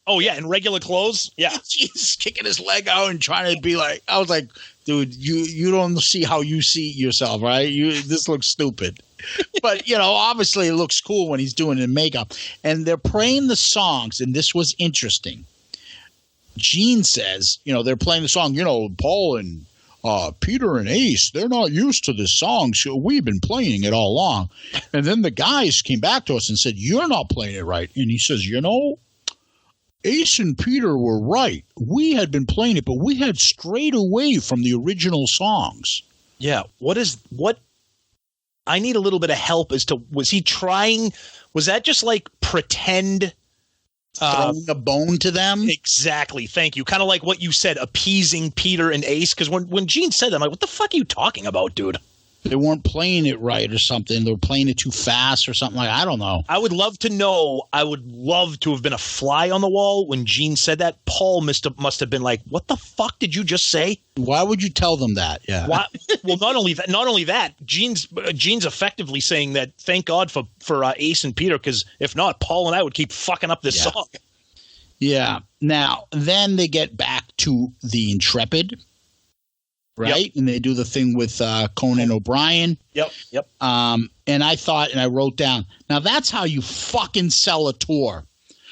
Oh, yeah, in regular clothes? Yeah. He's kicking his leg out and trying to be like – I was like, dude, you don't see how you see yourself, right? This looks stupid. But, obviously it looks cool when he's doing it in makeup. And they're playing the songs, and this was interesting. Gene says, they're playing the song, Paul and Peter and Ace, they're not used to this song, so we've been playing it all along. And then the guys came back to us and said, you're not playing it right. And he says, Ace and Peter were right. We had been playing it, but we had strayed away from the original songs. Yeah. What I need a little bit of help as to, was that just like pretend throwing a bone to them? Exactly. Thank you. Kind of like what you said, appeasing Peter and Ace. Because when Gene said that, I'm like, what the fuck are you talking about, dude? They weren't playing it right or something. They were playing it too fast or something I don't know. I would love to know. I would love to have been a fly on the wall when Gene said that. Paul must have been like, what the fuck did you just say? Why would you tell them that? Yeah. Why? Well, not only that, Gene's effectively saying that thank God for Ace and Peter, because if not, Paul and I would keep fucking up this song. Yeah. Now, then they get back to the Intrepid. Right? Yep. And they do the thing with Conan O'Brien. Yep. And I thought, and I wrote down, now that's how you fucking sell a tour.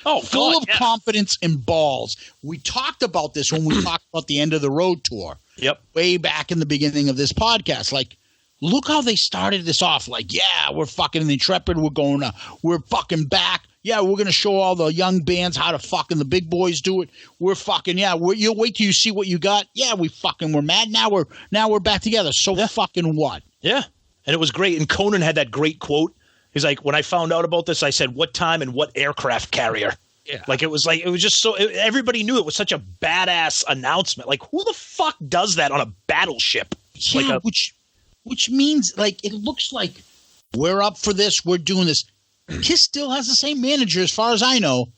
Oh, full of confidence and balls. We talked about this when we talked about the end of the road tour. Yep. Way back in the beginning of this podcast. Like, look how they started this off. Like, yeah, we're fucking in the Intrepid. We're fucking back. Yeah, we're going to show all the young bands how to fucking the big boys do it. We're fucking, you'll wait till you see what you got. Yeah, we're mad. Now we're back together. So fucking what? Yeah. And it was great. And Conan had that great quote. He's like, when I found out about this, I said, what time and what aircraft carrier? Yeah. It was just so everybody knew it was such a badass announcement. Like, who the fuck does that on a battleship? Yeah, which means it looks like we're up for this. We're doing this. Kiss still has the same manager, as far as I know.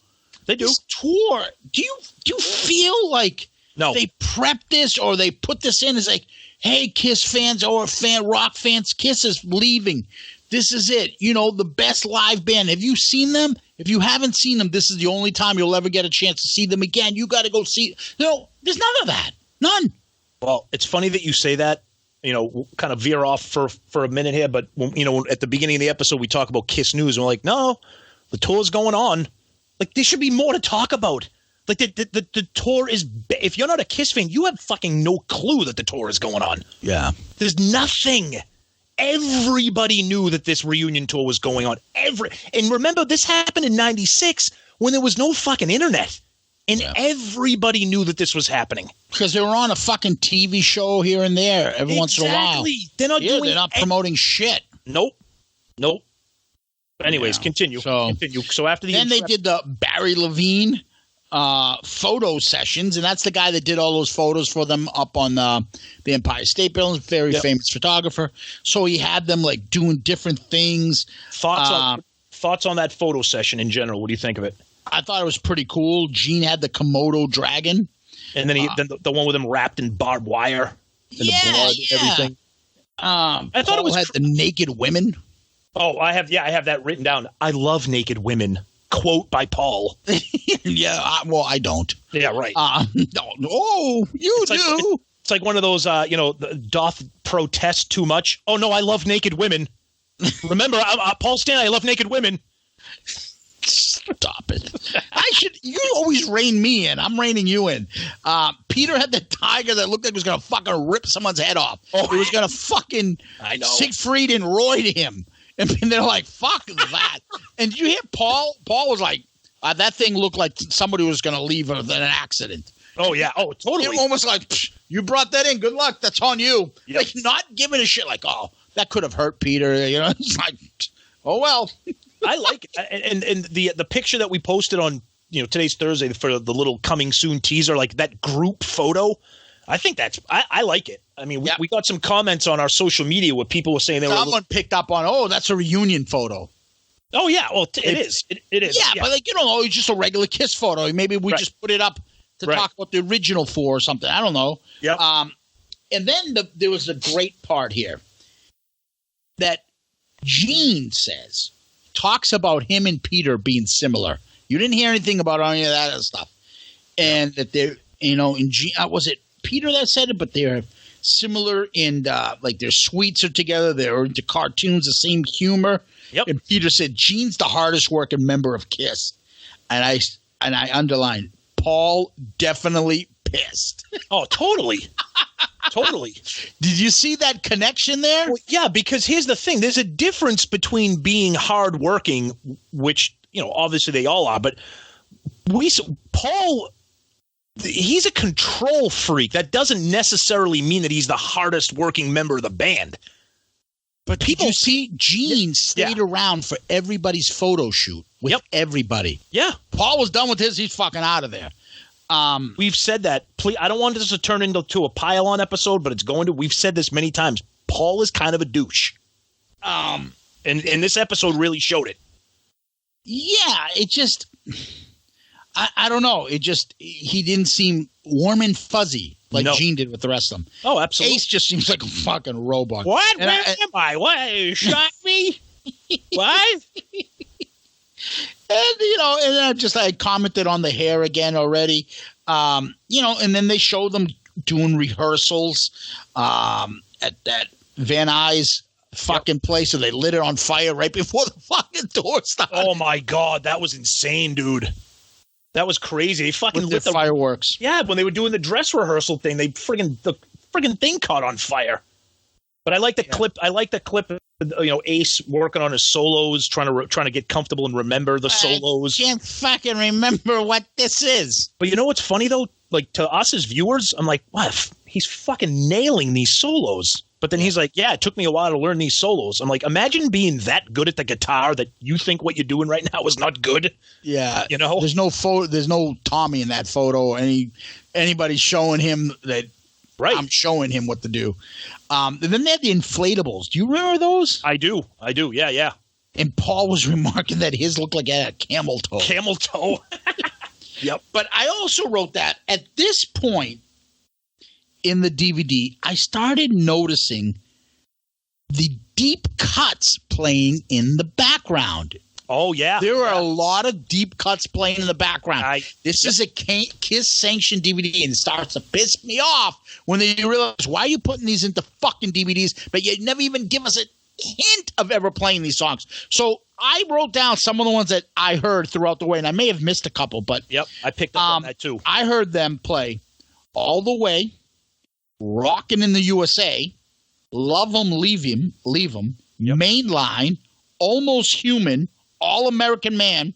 They do. This tour. Do you feel like they prepped this or they put this in as like, hey, Kiss fans or rock fans, Kiss is leaving. This is it. The best live band. Have you seen them? If you haven't seen them, this is the only time you'll ever get a chance to see them again. You got to go see. There's none of that. None. Well, it's funny that you say that. We'll kind of veer off for a minute here, but at the beginning of the episode, we talk about Kiss News, and we're like, no, the tour's going on. There should be more to talk about. The tour is. If you're not a Kiss fan, you have fucking no clue that the tour is going on. Yeah, there's nothing. Everybody knew that this reunion tour was going on. And remember, this happened in '96 when there was no fucking internet. And everybody knew that this was happening. Because they were on a fucking TV show here and there every once in a while. They're not promoting shit. Nope. Anyways, continue. So after the then they did the Barry Levine photo sessions, and that's the guy that did all those photos for them up on the Empire State Building. Very famous photographer. So he had them doing different things. Thoughts on that photo session in general? What do you think of it? I thought it was pretty cool. Gene had the Komodo dragon. And then then the one with him wrapped in barbed wire and the blood and everything. I thought it had the naked women. Oh, I have that written down. I love naked women. Quote by Paul. I don't. Yeah, right. No, you do. It's like one of those, doth protest too much. Oh, no, I love naked women. Remember, Paul Stanley, I love naked women. Stop it. You always rein me in. I'm reining you in. Peter had the tiger that looked like it was going to fucking rip someone's head off. It was going to fucking Siegfried and Roy to him. And they're like, fuck that. And did you hear Paul? Paul was like, that thing looked like somebody was going to leave in an accident. Oh, yeah. Oh, totally. It almost like, you brought that in. Good luck. That's on you. Yep. Not giving a shit that could have hurt Peter. It's like, oh, well. I like it. And the picture that we posted on today's Thursday for the little coming soon teaser, that group photo, I think I like it. I mean, we got some comments on our social media where people were saying someone picked up on, that's a reunion photo. Oh yeah, well it is. It is. Yeah, but it's just a regular Kiss photo. Maybe we just put it up to talk about the original four or something. I don't know. Yeah. And then there was a great part here that Gene talks about him and Peter being similar. You didn't hear anything about any of that other stuff. And that they're, in Gene, was it Peter that said it? But they're similar in, their suites are together. They're into cartoons, the same humor. Yep. And Peter said, Gene's the hardest working member of Kiss. And I underlined, Paul definitely pissed. Oh, totally. Totally. Did you see that connection there? Well, yeah, because here's the thing. There's a difference between being hardworking, which, obviously they all are, but Paul, he's a control freak. That doesn't necessarily mean that he's the hardest working member of the band. But people see Gene stayed around for everybody's photo shoot with everybody. Yeah. Paul was done with his. He's fucking out of there. We've said that. Please, I don't want this to turn into a pile-on episode, but it's going to. We've said this many times. Paul is kind of a douche. And this episode really showed it. Yeah, it just. I don't know. It just he didn't seem warm and fuzzy like Gene did with the rest of them. Oh, absolutely. Ace just seems like a fucking robot. What? Where am I? What? You shot me? What? And, and I commented on the hair again already. And then they showed them doing rehearsals at that Van Nuys fucking place, and they lit it on fire right before the fucking door started. Oh, my God. That was insane, dude. That was crazy. They fucking lit the fireworks. Yeah, when they were doing the dress rehearsal thing, the friggin' thing caught on fire. But I like the clip. I like the clip. Ace working on his solos, trying to get comfortable and remember the solos. I can't fucking remember what this is. But you know what's funny though? Like to us as viewers, I'm like, what? He's fucking nailing these solos. But then he's like, yeah, it took me a while to learn these solos. I'm like, imagine being that good at the guitar that you think what you're doing right now is not good. Yeah, there's no photo. There's no Tommy in that photo. Anybody showing him that. Right. I'm showing him what to do. And then they had the inflatables. Do you remember those? I do. Yeah. And Paul was remarking that his looked like a camel toe. Camel toe. Yep. But I also wrote that at this point in the DVD, I started noticing the deep cuts playing in the background. Oh, yeah. There are a lot of deep cuts playing in the background. This is a Kiss-sanctioned DVD, and it starts to piss me off when they realize, why are you putting these into fucking DVDs, but you never even give us a hint of ever playing these songs. So I wrote down some of the ones that I heard throughout the way, and I may have missed a couple, but yep, I picked up on that too. I heard them play All the Way, Rockin' in the USA, Love 'Em, Leave 'Em, yep. Mainline, Almost Human, All-American Man,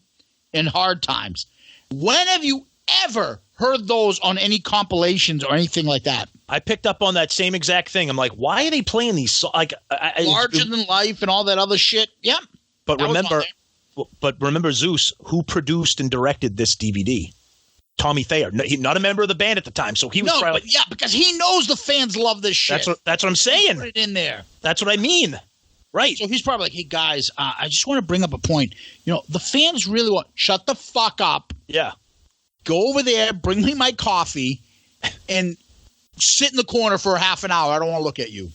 and Hard Times. When have you ever heard those on any compilations or anything like that? I picked up on that same exact thing. I'm like, why are they playing these songs? Like, Larger Than Life and all that other shit. Yep. But remember Zeus, who produced and directed this DVD? Tommy Thayer. Not a member of the band at the time, so he was because he knows the fans love this shit. That's what I'm saying. Put it in there. That's what I mean. Right. So he's probably like, hey, guys, I just want to bring up a point. The fans really want – shut the fuck up. Yeah. Go over there, bring me my coffee, and sit in the corner for half an hour. I don't want to look at you.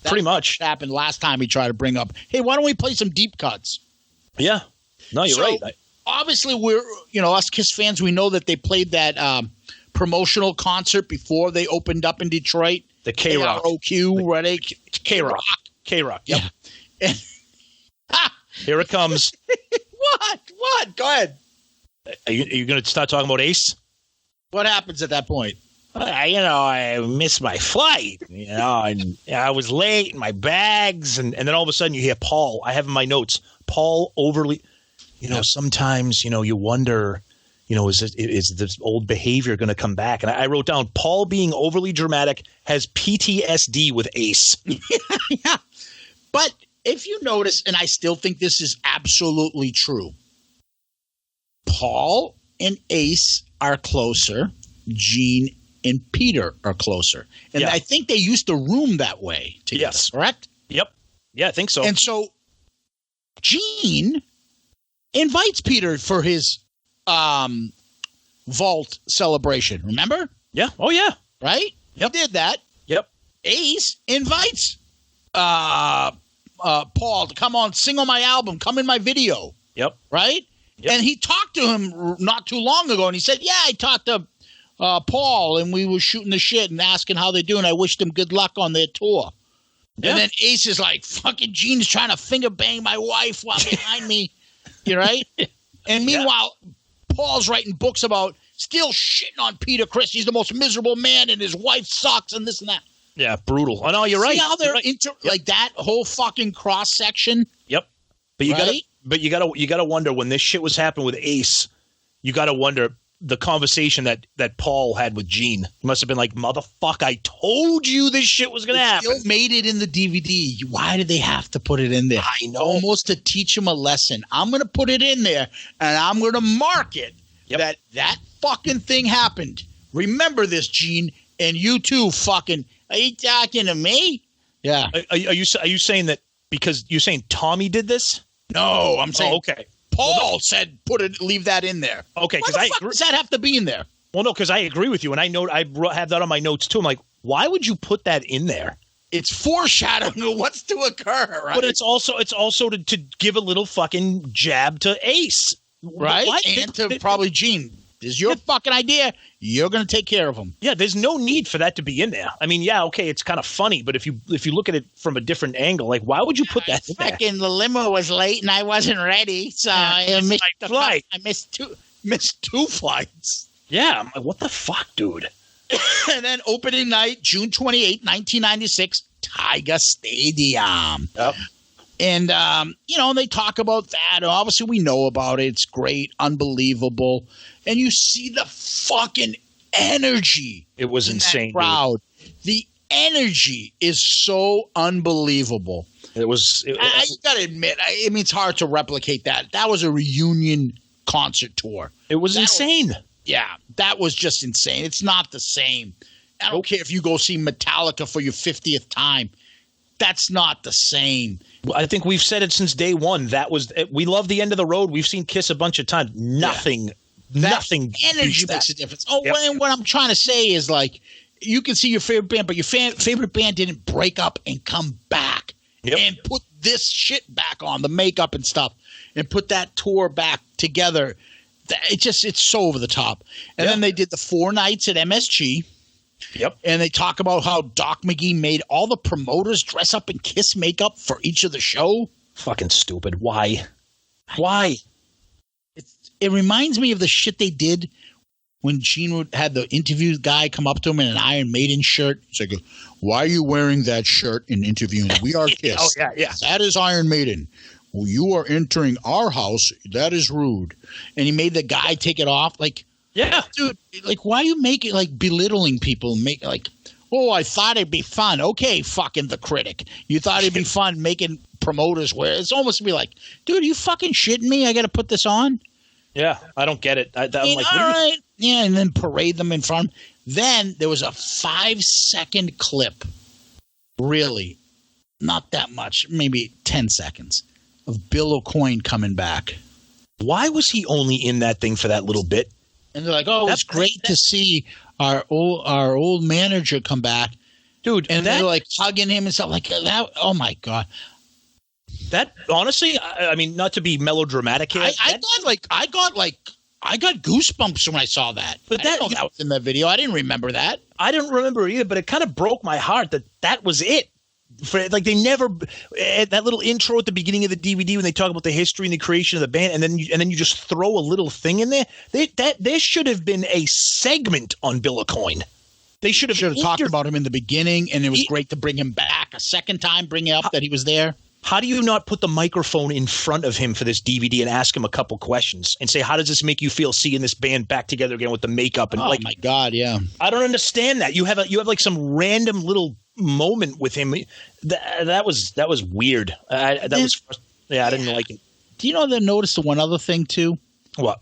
Pretty much. What happened last time he tried to bring up, hey, why don't we play some deep cuts? Yeah. No, you're right. Obviously, we're us Kiss fans, we know that they played that promotional concert before they opened up in Detroit. The K-Rock. K-Rock. K-Rock, yep. Yeah. Here it comes. What? Go ahead. Are you going to start talking about Ace? What happens at that point? I missed my flight, and I was late, and my bags, and then all of a sudden you hear Paul. I have in my notes, Paul overly, sometimes, you wonder, is this old behavior going to come back? And I wrote down, Paul being overly dramatic has PTSD with Ace. Yeah. But if you notice, and I still think this is absolutely true, Paul and Ace are closer. Gene and Peter are closer. And I think they used to room that way together, yes. Correct? Yep. Yeah, I think so. And so Gene invites Peter for his vault celebration. Remember? Yeah. Oh, yeah. Right? Yep. He did that. Yep. Ace invites Paul to come on, sing on my album, come in my video. Yep. Right? Yep. And he talked to him not too long ago, and he said, yeah, I talked to Paul, and we were shooting the shit and asking how they do, and I wished them good luck on their tour. Yeah. And then Ace is like, fucking Gene's trying to finger bang my wife while behind me. You right? And meanwhile, Paul's writing books about still shitting on Peter Criss. He's the most miserable man, and his wife sucks, and this and that. Yeah, brutal. Oh no, you're right. See how they're like that whole fucking cross section. Yep. But you gotta wonder when this shit was happening with Ace. You gotta wonder the conversation that Paul had with Gene. He must have been like, "Motherfucker, I told you this shit was gonna happen." Still made it in the DVD. Why did they have to put it in there? I know. Almost to teach him a lesson. I'm gonna put it in there, and I'm gonna mark it that fucking thing happened. Remember this, Gene, and you too. Fucking. Are you talking to me? Yeah. Are you saying that because you're saying Tommy did this? No, I'm saying. Oh, okay. Paul said leave that in there. Okay, because does that have to be in there? Well, no, because I agree with you, and I have that on my notes too. I'm like, why would you put that in there? It's foreshadowing of what's to occur, right? But it's also to give a little fucking jab to Ace, right? And to probably Gene. This is your fucking idea. You're going to take care of them. Yeah, there's no need for that to be in there. I mean, yeah, okay, it's kind of funny, but if you look at it from a different angle, like, why would you put that in there? Fucking the limo was late and I wasn't ready, so I missed the flight. I missed two flights. Yeah, I'm like, what the fuck, dude? And then opening night, June 28, 1996, Tiger Stadium. Yep. And, they talk about that. Obviously, we know about it. It's great, unbelievable. And you see the fucking energy. It was insane. Crowd. The energy is so unbelievable. It was. You got to admit, it's hard to replicate that. That was a reunion concert tour. It was insane. That was just insane. It's not the same. I don't care if you go see Metallica for your 50th time. That's not the same. I think we've said it since day one. We love the End of the Road. We've seen Kiss a bunch of times. Nothing energy makes a difference. And what I'm trying to say is, like, you can see your favorite band, but your favorite band didn't break up and come back and put this shit back on, the makeup and stuff, and put that tour back together. It's so over the top. And then they did the 4 nights at MSG. Yep. And they talk about how Doc McGee made all the promoters dress up in Kiss makeup for each of the show. Fucking stupid. Why? Why? It reminds me of the shit they did when Gene had the interview guy come up to him in an Iron Maiden shirt. It's like, why are you wearing that shirt in interviewing? We are Kiss. Yeah. That is Iron Maiden. Well, you are entering our house. That is rude. And he made the guy take it off. Like, yeah, dude, like, why you make it like belittling people? Make like, oh, I thought it'd be fun. Okay, fucking the critic. You thought it'd be fun making promoters wear. It's almost to be like, dude, are you fucking shitting me? I got to put this on. Yeah, I don't get it. I'm like, all right. Yeah, and then parade them in front. Then there was a 5-second clip. Really, not that much, maybe 10 seconds of Bill O'Coin coming back. Why was he only in that thing for that little bit? And they're like, "Oh, it's great to see our old manager come back, dude." And they're like hugging him and stuff like that. Oh my god! That honestly, I mean, not to be melodramatic here. I got goosebumps when I saw that. But that was in that video. I didn't remember that. I didn't remember it either. But it kind of broke my heart that was it. Like, they never that little intro at the beginning of the DVD when they talk about the history and the creation of the band, and then you just throw a little thing in there. There should have been a segment on Bill O'Coin. They should have talked about him in the beginning, and it was great to bring him back a second time, bring up that he was there. How do you not put the microphone in front of him for this DVD and ask him a couple questions and say, how does this make you feel seeing this band back together again with the makeup? And my God, yeah. I don't understand that. You have like some random little moment with him. That was weird. I didn't like it. Do you know they noticed the one other thing too? What?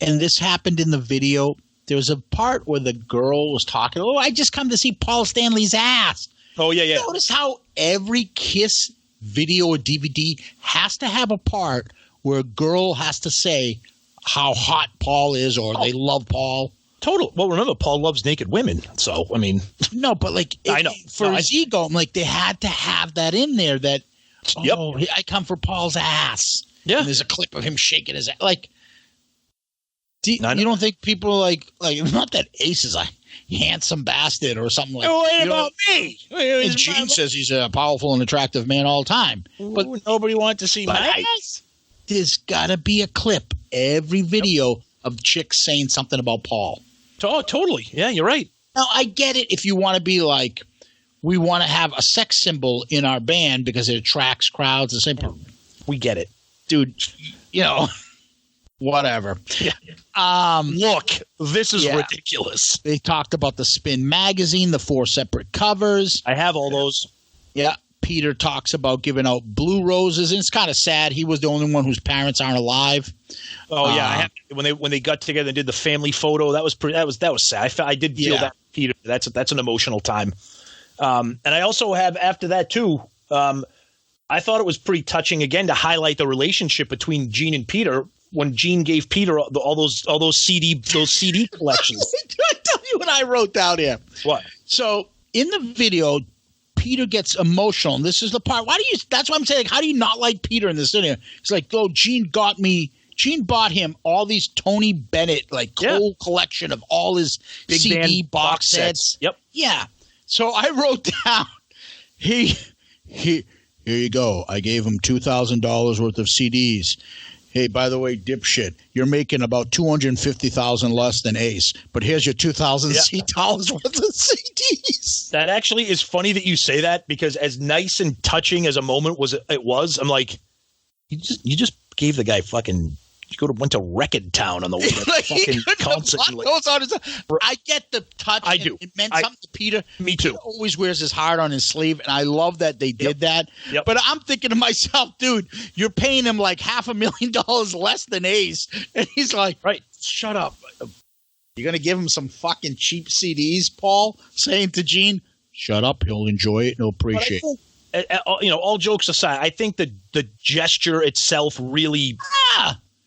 And this happened in the video. There was a part where the girl was talking, "Oh, I just come to see Paul Stanley's ass." Oh, yeah. Notice how every Kiss video or DVD has to have a part where a girl has to say how hot Paul is or they love Paul. Total. Well, remember, Paul loves naked women. So, I mean. No, but like, I know. For his ego, like, they had to have that in there that, I come for Paul's ass. Yeah. And there's a clip of him shaking his ass. Like, you don't think people like not that Ace is a handsome bastard or something like that. What about me? And Gene says he's a powerful and attractive man all the time. But nobody wanted to see my ass. There's got to be a clip every video of chicks saying something about Paul. Oh, totally. Yeah, you're right. Now, I get it if you want to be like, we want to have a sex symbol in our band because it attracts crowds. The same. We get it. Dude, whatever. Yeah. Look, this is ridiculous. They talked about the Spin magazine, the 4 separate covers. I have all those. Yeah. Peter talks about giving out blue roses, and it's kind of sad. He was the only one whose parents aren't alive. Oh yeah, when they got together and did the family photo, that was sad. I did feel that, Peter. That's an emotional time. And I also have, after that too, I thought it was pretty touching again to highlight the relationship between Gene and Peter when Gene gave Peter all those CD collections. I tell you what I wrote down here. What? So in the video, Peter gets emotional, and this is the part. That's why I'm saying, how do you not like Peter in this video? It's like, Gene bought him all these Tony Bennett whole collection of all his big CD box sets. Yep. Yeah. So I wrote down, here you go. I gave him $2,000 worth of CDs. Hey, by the way, dipshit, you're making about $250,000 less than Ace, but here's your $2,000 worth of CDs. That actually is funny that you say that, because as nice and touching as a moment it was, I'm like, you just gave the guy fucking. You went to Record Town on the way to the fucking concert. I get the touch. I do. It meant something to Peter. Me too. Peter always wears his heart on his sleeve, and I love that they did that. Yep. But I'm thinking to myself, dude, you're paying him like $500,000 less than Ace. And he's like, right, shut up. You're going to give him some fucking cheap CDs, Paul, saying to Gene, shut up, he'll enjoy it and he'll appreciate it. All jokes aside, I think the gesture itself really...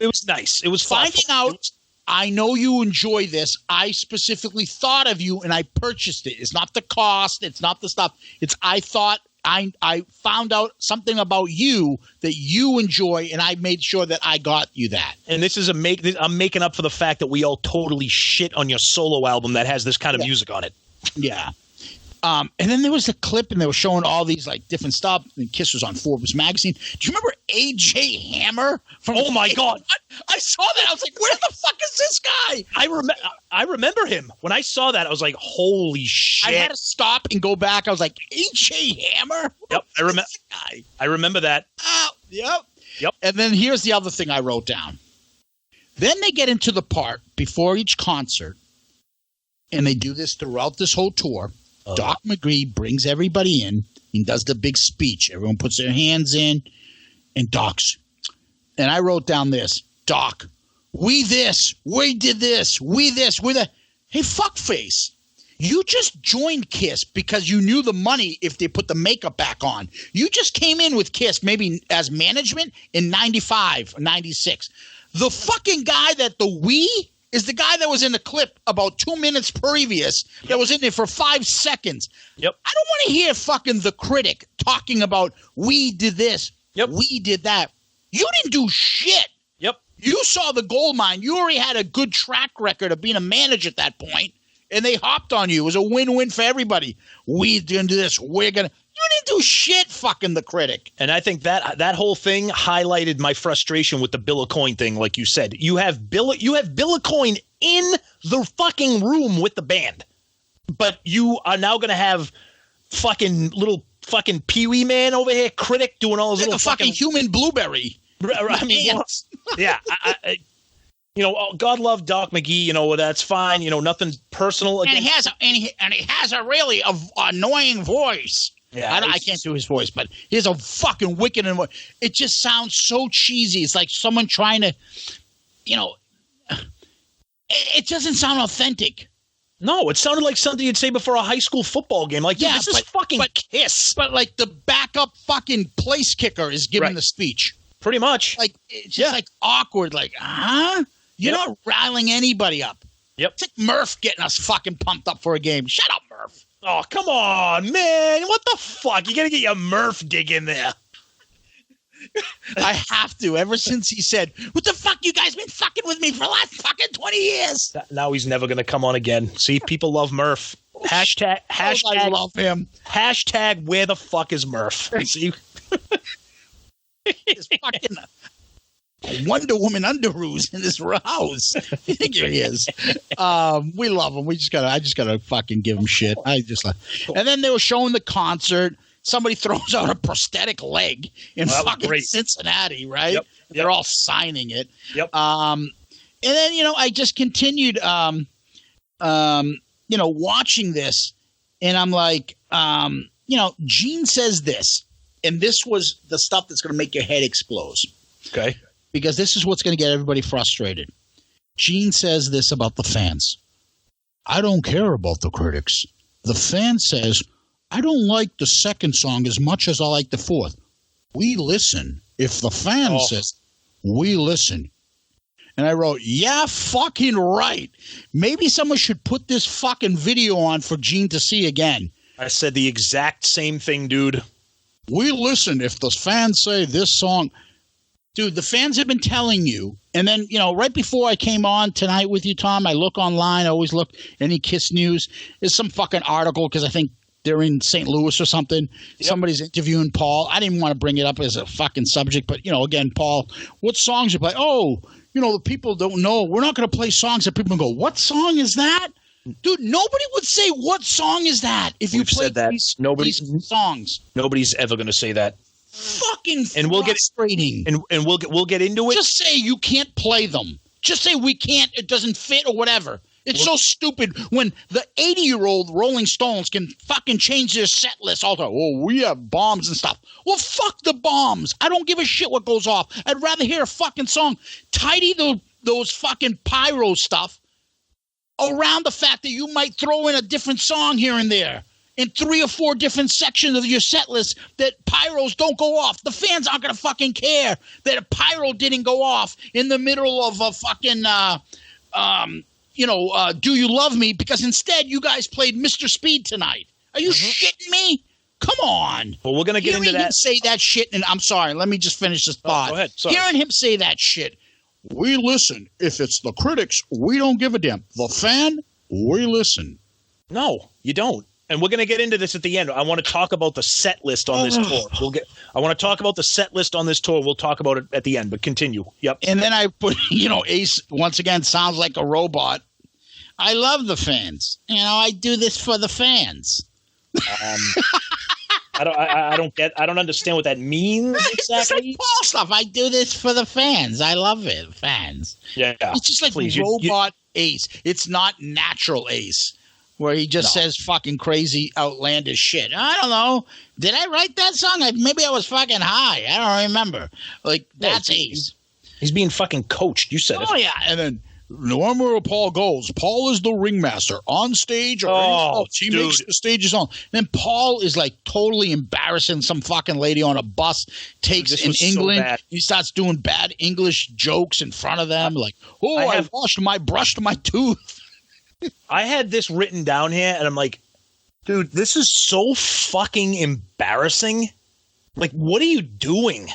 It was nice. It was finding out. I know you enjoy this. I specifically thought of you, and I purchased it. It's not the cost. It's not the stuff. It's I thought I found out something about you that you enjoy, and I made sure that I got you that. And this is I'm making up for the fact that we all totally shit on your solo album that has this kind of music on it. Yeah. And then there was a clip, and they were showing all these like different stuff. And Kiss was on Forbes magazine. Do you remember AJ Hammer? Oh my God! I saw that. I was like, "Where the fuck is this guy?" I remember him. When I saw that, I was like, "Holy shit!" I had to stop and go back. I was like, "AJ Hammer." Yep, I remember. I remember that. Yep. And then here's the other thing I wrote down. Then they get into the part before each concert, and they do this throughout this whole tour. Doc McGree brings everybody in and does the big speech. Everyone puts their hands in, and Doc's. And I wrote down this. Doc, we this, we did this, we this, we that. Hey, fuckface, you just joined Kiss because you knew the money if they put the makeup back on. You just came in with Kiss maybe as management in 95 or 96. The fucking guy that the we is the guy that was in the clip about 2 minutes previous that was in there for 5 seconds. Yep. I don't want to hear fucking the critic talking about we did this, we did that. You didn't do shit. Yep. You saw the gold mine. You already had a good track record of being a manager at that point, and they hopped on you. It was a win-win for everybody. We didn't do this. We're going to – you didn't do shit, fucking the critic. And I think that whole thing highlighted my frustration with the Bill Aucoin thing, like you said. You have Bill Aucoin in the fucking room with the band, but you are now going to have fucking little fucking Pee-wee man over here, critic, doing all those little fucking human blueberry. I mean, yeah. God love Doc McGee. That's fine. Nothing personal. And he has a really annoying voice. Yeah, I can't do his voice, but he has a fucking wicked voice. It just sounds so cheesy. It's like someone trying to, it doesn't sound authentic. No, it sounded like something you'd say before a high school football game. Like, this is fucking Kiss. But like the backup fucking place kicker is giving the speech. Pretty much. Like, it's just like awkward. Like, You're not riling anybody up. Yep. It's like Murph getting us fucking pumped up for a game. Shut up, Murph. Oh, come on, man. What the fuck? You got to get your Murph dig in there. I have to. Ever since he said, what the fuck? You guys been fucking with me for the last fucking 20 years. Now he's never going to come on again. See, people love Murph. Hashtag I love him. Hashtag where the fuck is Murph? See? His fucking Wonder Woman underoos in this house. Here he is. We love him. I just gotta fucking give him shit. And then they were showing the concert. Somebody throws out a prosthetic leg in fucking Cincinnati, right? Yep. They're all signing it. Yep. And then, I just continued, watching this, and I'm like, Gene says this, and this was the stuff that's going to make your head explode. Okay. Because this is what's going to get everybody frustrated. Gene says this about the fans. I don't care about the critics. The fan says, I don't like the second song as much as I like the fourth. We listen. If the fan says, we listen. And I wrote, yeah, fucking right. Maybe someone should put this fucking video on for Gene to see again. I said the exact same thing, dude. We listen. If the fans say this song... Dude, the fans have been telling you, and then, right before I came on tonight with you, Tom, I look online, I always look, any Kiss news, there's some fucking article, because I think they're in St. Louis or something. Yep. Somebody's interviewing Paul. I didn't want to bring it up as a fucking subject, but, again, Paul, what songs you play? Oh, the people don't know. We're not going to play songs that people go, what song is that? Dude, nobody would say, what song is that? If you played these songs. Nobody's ever going to say that. Fucking and frustrating. And we'll get into it. Just say you can't play them. Just say we can't, it doesn't fit or whatever. It's so stupid when the 80-year-old Rolling Stones can fucking change their set list all the time. Oh, we have bombs and stuff. Well, fuck the bombs. I don't give a shit what goes off. I'd rather hear a fucking song. Tidy those fucking pyro stuff around the fact that you might throw in a different song here and there in 3 or 4 different sections of your set list that pyros don't go off. The fans aren't going to fucking care that a pyro didn't go off in the middle of a fucking Do You Love Me? Because instead you guys played Mr. Speed tonight. Are you shitting me? Come on. Well, we're going to get into that. Hearing him say that shit, and I'm sorry, let me just finish this thought. Go ahead. Sorry. Hearing him say that shit, we listen. If it's the critics, we don't give a damn. The fan, we listen. No, you don't. And we're going to get into this at the end. I want to talk about the set list on this tour. I want to talk about the set list on this tour. We'll talk about it at the end, but continue. Yep. And then I put, Ace, once again, sounds like a robot. I love the fans. I do this for the fans. I don't understand what that means exactly. It's like Paul stuff. I do this for the fans. I love it. Fans. Yeah. It's just like robot Ace. It's not natural Ace. Where he just says fucking crazy, outlandish shit. I don't know. Did I write that song? Maybe I was fucking high. I don't remember. That's Ace. He's being fucking coached. You said it. Oh, yeah. And then, wherever Paul goes, Paul is the ringmaster. On stage or he makes the stage his own. And then Paul is totally embarrassing some fucking lady on a bus. Takes in England. So he starts doing bad English jokes in front of them. I brushed my tooth. I had this written down here, and I'm like, dude, this is so fucking embarrassing. What are you doing?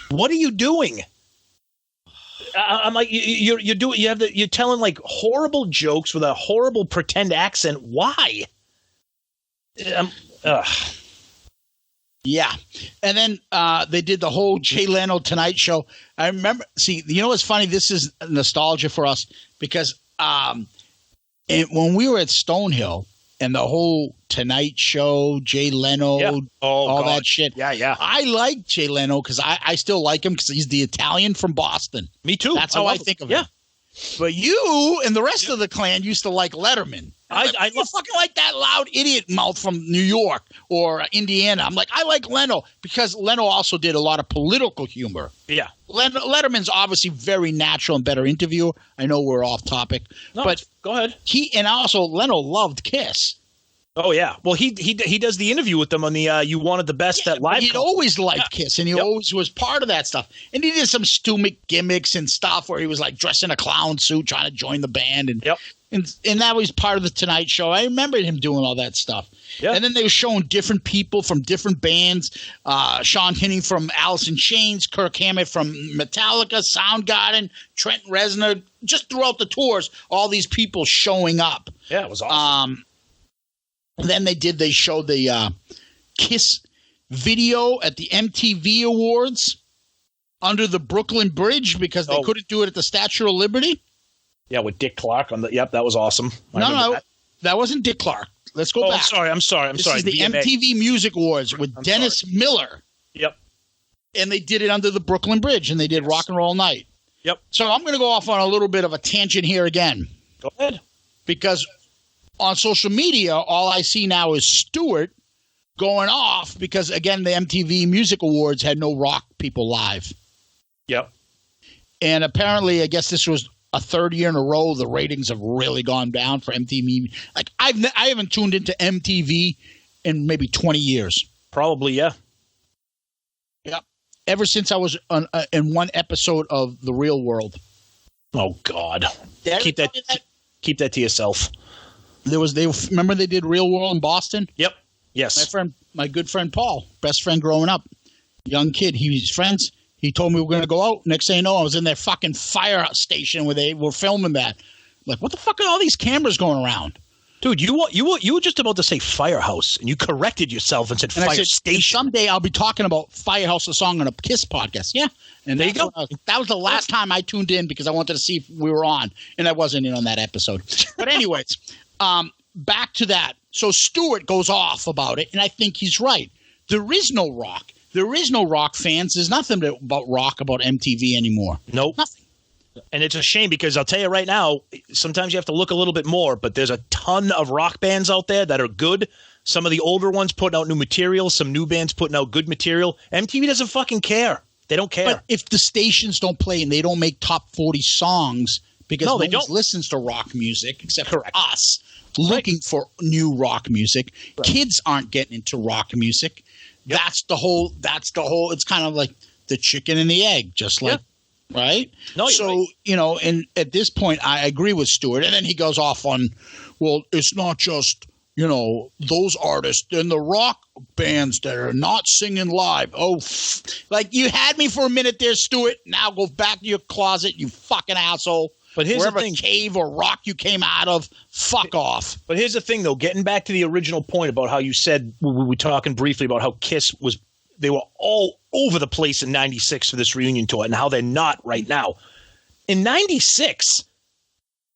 What are you doing? I'm like, you're telling horrible jokes with a horrible pretend accent. Why? Yeah. And then they did the whole Jay Leno Tonight Show. I remember, what's funny? This is nostalgia for us because when we were at Stonehill and the whole Tonight Show, Jay Leno, all that shit. Yeah. I like Jay Leno because I still like him because he's the Italian from Boston. Me too. That's how I think of him. Yeah. But you and the rest of the clan used to like Letterman. I fucking like that loud idiot mouth from New York or Indiana. I'm like, I like Leno because Leno also did a lot of political humor. Yeah. Letterman's obviously very natural and better interviewer. I know we're off topic. No, but go ahead. Leno loved Kiss. Oh, yeah. Well, he does the interview with them on the You Wanted the Best that live. He'd always liked Kiss, and he always was part of that stuff. And he did some stupid gimmicks and stuff where he was dressed in a clown suit trying to join the band. And that was part of the Tonight Show. I remember him doing all that stuff. Yeah. And then they were showing different people from different bands. Sean Kinney from Alice in Chains, Kirk Hammett from Metallica, Soundgarden, Trent Reznor. Just throughout the tours, all these people showing up. Yeah, it was awesome. Then they showed the Kiss video at the MTV Awards under the Brooklyn Bridge because they couldn't do it at the Statue of Liberty. Yeah, with Dick Clark on the. Yep, that was awesome. No, that wasn't Dick Clark. Let's go back. I'm sorry. This is the MTV Music Awards with Dennis Miller. Yep. And they did it under the Brooklyn Bridge, and they did Rock and Roll Night. Yep. So I'm going to go off on a little bit of a tangent here again. Go ahead. Because on social media, all I see now is Stewart going off because, again, the MTV Music Awards had no rock people live. Yep. And apparently, I guess this was a third year in a row, the ratings have really gone down for MTV. I haven't tuned into MTV in maybe 20 years. Probably, yeah. Yep. Ever since I was in one episode of The Real World. Oh, God. Keep that to yourself. Remember they did Real World in Boston? Yep. Yes. My good friend Paul, best friend growing up, young kid. He was friends. He told me we were going to go out. Next thing you know, I was in their fucking fire station where they were filming that. Like, what the fuck are all these cameras going around? Dude, you were just about to say Firehouse, and you corrected yourself and said Fire Station. Someday I'll be talking about Firehouse, the song on a Kiss podcast. Yeah. And there you go. That was the last time I tuned in because I wanted to see if we were on, and I wasn't in on that episode. But anyways, back to that. So Stewart goes off about it, and I think he's right. There is no rock. There is no rock fans. There's nothing about rock about MTV anymore. Nope. Nothing. And it's a shame because I'll tell you right now, sometimes you have to look a little bit more, but there's a ton of rock bands out there that are good. Some of the older ones putting out new material, some new bands putting out good material. MTV doesn't fucking care. They don't care. But if the stations don't play and they don't make top 40 songs because no one listens to rock music except for us looking for new rock music, kids aren't getting into rock music. Yep. That's the whole it's kind of like the chicken and the egg, just like right? No, so, and at this point, I agree with Stewart. And then he goes off on, well, it's not just, those artists and the rock bands that are not singing live. Oh, like you had me for a minute there, Stewart. Now go back to your closet, you fucking asshole. But here's wherever the thing. Cave or rock you came out of, fuck off. But here's the thing, though. Getting back to the original point about how you said, we were talking briefly about how Kiss was – they were all over the place in 96 for this reunion tour and how they're not right now. In 96,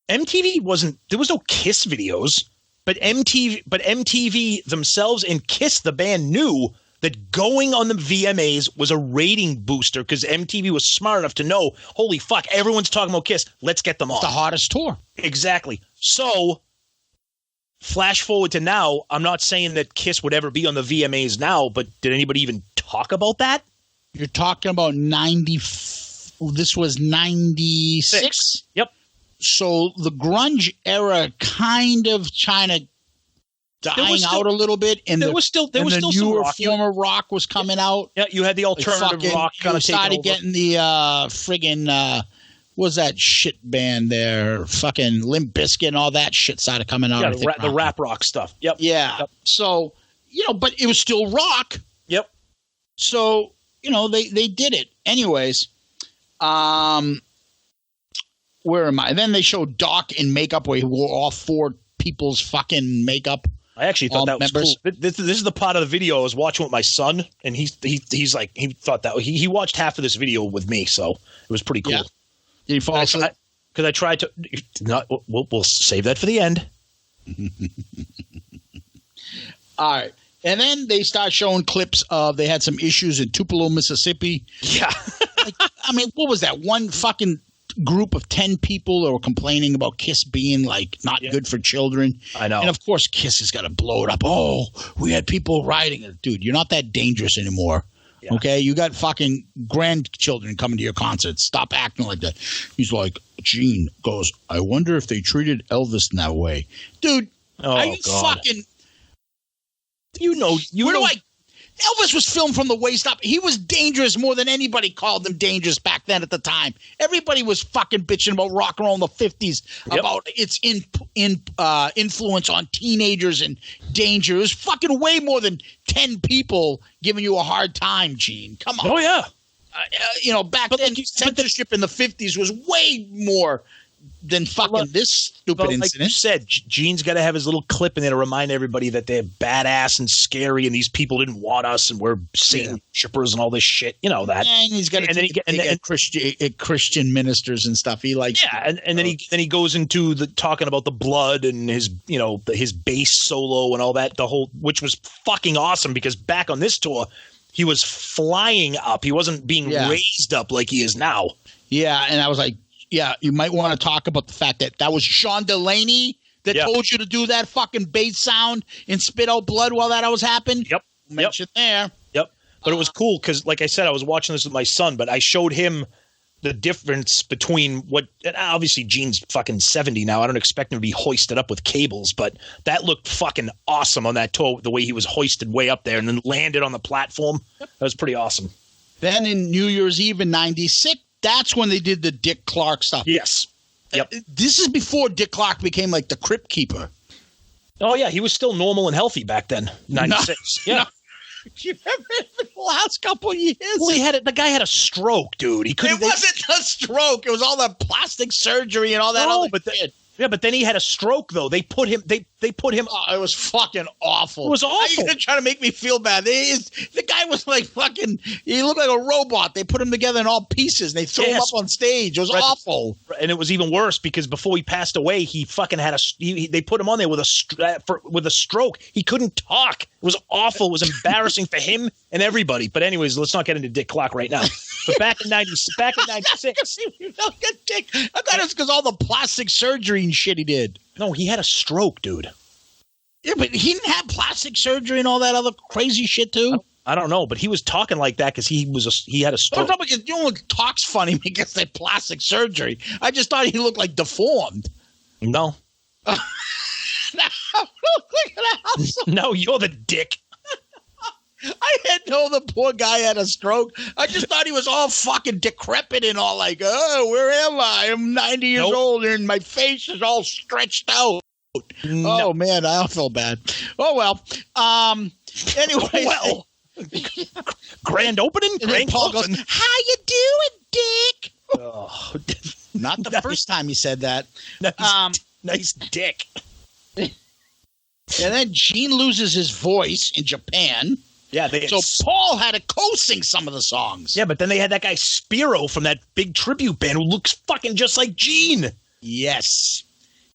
MTV wasn't – there was no Kiss videos, but MTV themselves and Kiss, the band, knew that going on the VMAs was a rating booster because MTV was smart enough to know, holy fuck, everyone's talking about Kiss. Let's get them on. It's the hottest tour. Exactly. So – flash forward to now, I'm not saying that Kiss would ever be on the VMAs now, but did anybody even talk about that? You're talking about 90 – this was 96? Yep. So the grunge era kind of dying out a little bit. And there was still newer some rock. Form of rock was coming out. Yeah, you had the alternative rock kind of taking over. You started getting the friggin' what was that shit band there? Fucking Limp Bizkit and all that shit started coming out. Yeah, the rap rock stuff. Yep. Yeah. Yep. So, but it was still rock. Yep. So, they did it. Anyways, where am I? Then they showed Doc in makeup where he wore all four people's fucking makeup. I actually thought that was cool. This is the part of the video I was watching with my son, and he's like, he thought that he watched half of this video with me, so it was pretty cool. Yeah. Did he fall asleep? Because I tried to. We'll save that for the end. All right. And then they start showing clips of they had some issues in Tupelo, Mississippi. Yeah. What was that? One fucking group of 10 people that were complaining about Kiss being not good for children. I know. And of course, Kiss has got to blow it up. Oh, we had people riding it. Dude, you're not that dangerous anymore. Yeah. Okay, you got fucking grandchildren coming to your concerts. Stop acting like that. He's like, Gene goes, I wonder if they treated Elvis in that way. Dude, are you fucking... Elvis was filmed from the waist up. He was dangerous more than anybody called him dangerous back then at the time. Everybody was fucking bitching about rock and roll in the 50s, about its influence on teenagers and danger. It was fucking way more than 10 people giving you a hard time, Gene. Come on. Oh, yeah. Back then, censorship in the 50s was way more than fucking this stupid incident. Like you said, Gene's got to have his little clip in there to remind everybody that they're badass and scary, and these people didn't want us, and we're Satan worshippers and all this shit. You know that. And he's got to Christian ministers and stuff. He likes. Yeah, and then he goes into the talking about the blood and his his bass solo and all that. Which was fucking awesome because back on this tour, he was flying up. He wasn't being raised up like he is now. Yeah, and I was like. Yeah, you might want to talk about the fact that was Sean Delaney that told you to do that fucking bass sound and spit out blood while that was happening. Yep. Mentioned there. Yep. But it was cool because, like I said, I was watching this with my son, but I showed him the difference between obviously Gene's fucking 70 now. I don't expect him to be hoisted up with cables, but that looked fucking awesome on that tour, the way he was hoisted way up there and then landed on the platform. That was pretty awesome. Then in New Year's Eve in 96, that's when they did the Dick Clark stuff. Yes. Yep. This is before Dick Clark became like the Crypt Keeper. Oh, yeah. He was still normal and healthy back then, 96. Yeah. You remember the last couple of years? Well, the guy had a stroke, dude. It wasn't a stroke. It was all the plastic surgery and all that other shit. Yeah, but then he had a stroke, though. They put him. They put him. Oh, it was fucking awful. It was awful. How are you gonna try to make me feel bad? The guy was like fucking. He looked like a robot. They put him together in all pieces. And they threw him up on stage. It was awful. And it was even worse because before he passed away, he fucking had they put him on there with a stroke. He couldn't talk. It was awful. It was embarrassing for him and everybody. But anyways, let's not get into Dick Clark right now. But back in '96. I thought it was because all the plastic surgery and shit he did. No, he had a stroke, dude. Yeah, but he didn't have plastic surgery and all that other crazy shit too. I don't know, but he was talking like that because he had a stroke. You don't talks funny because they plastic surgery. I just thought he looked like deformed. No. No, you're the dick. I didn't know the poor guy had a stroke. I just thought he was all fucking decrepit and all like, oh, where am I? I'm 90 years old and my face is all stretched out. No. Oh, man, I don't feel bad. Oh, well. Anyway. Well. Grand opening? And then Paul goes, how you doing, Dick? Oh. Not the first time he said that. Nice dick. And then Gene loses his voice in Japan. Yeah, so Paul had to co-sing some of the songs. Yeah, but then they had that guy Spiro from that big tribute band who looks fucking just like Gene. Yes.